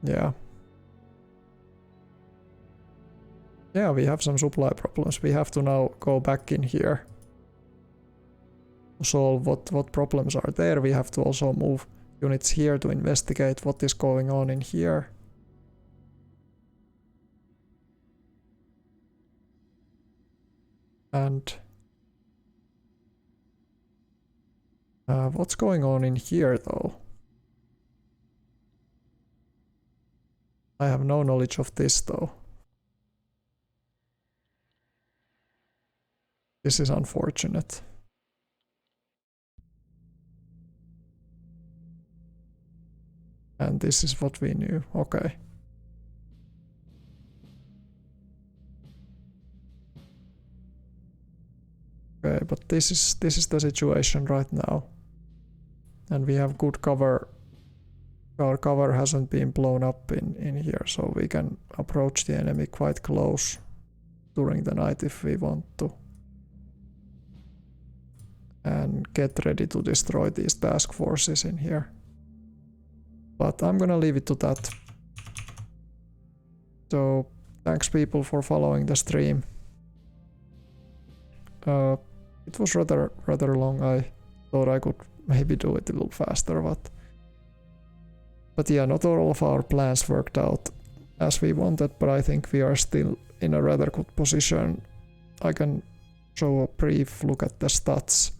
Yeah. Yeah, we have some supply problems. We have to now go back in here. To solve what problems are there. We have to also move units here to investigate what is going on in here. And what's going on in here though? I have no knowledge of this though. This is unfortunate. And this is what we knew. Okay. Okay, but this is the situation right now. And we have good cover. Our cover hasn't been blown up in here, so we can approach the enemy quite close during the night if we want to. And get ready to destroy these task forces in here. But I'm gonna leave it to that. So thanks people for following the stream. It was rather long. I thought I could maybe do it a little faster, but yeah, not all of our plans worked out as we wanted, but I think we are still in a rather good position. I can show a brief look at the stats.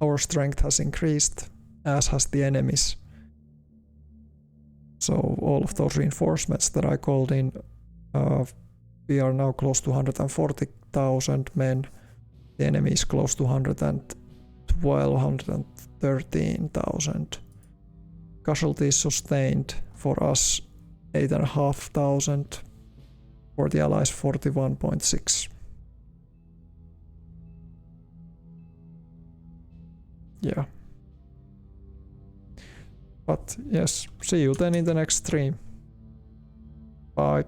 Our strength has increased, as has the enemies. So all of those reinforcements that I called in, we are now close to 140,000 men. The enemy is close to 112, 113,000. Casualties sustained for us 8,500. For the allies 41.6. Yeah. But yes, see you then in the next stream. Bye.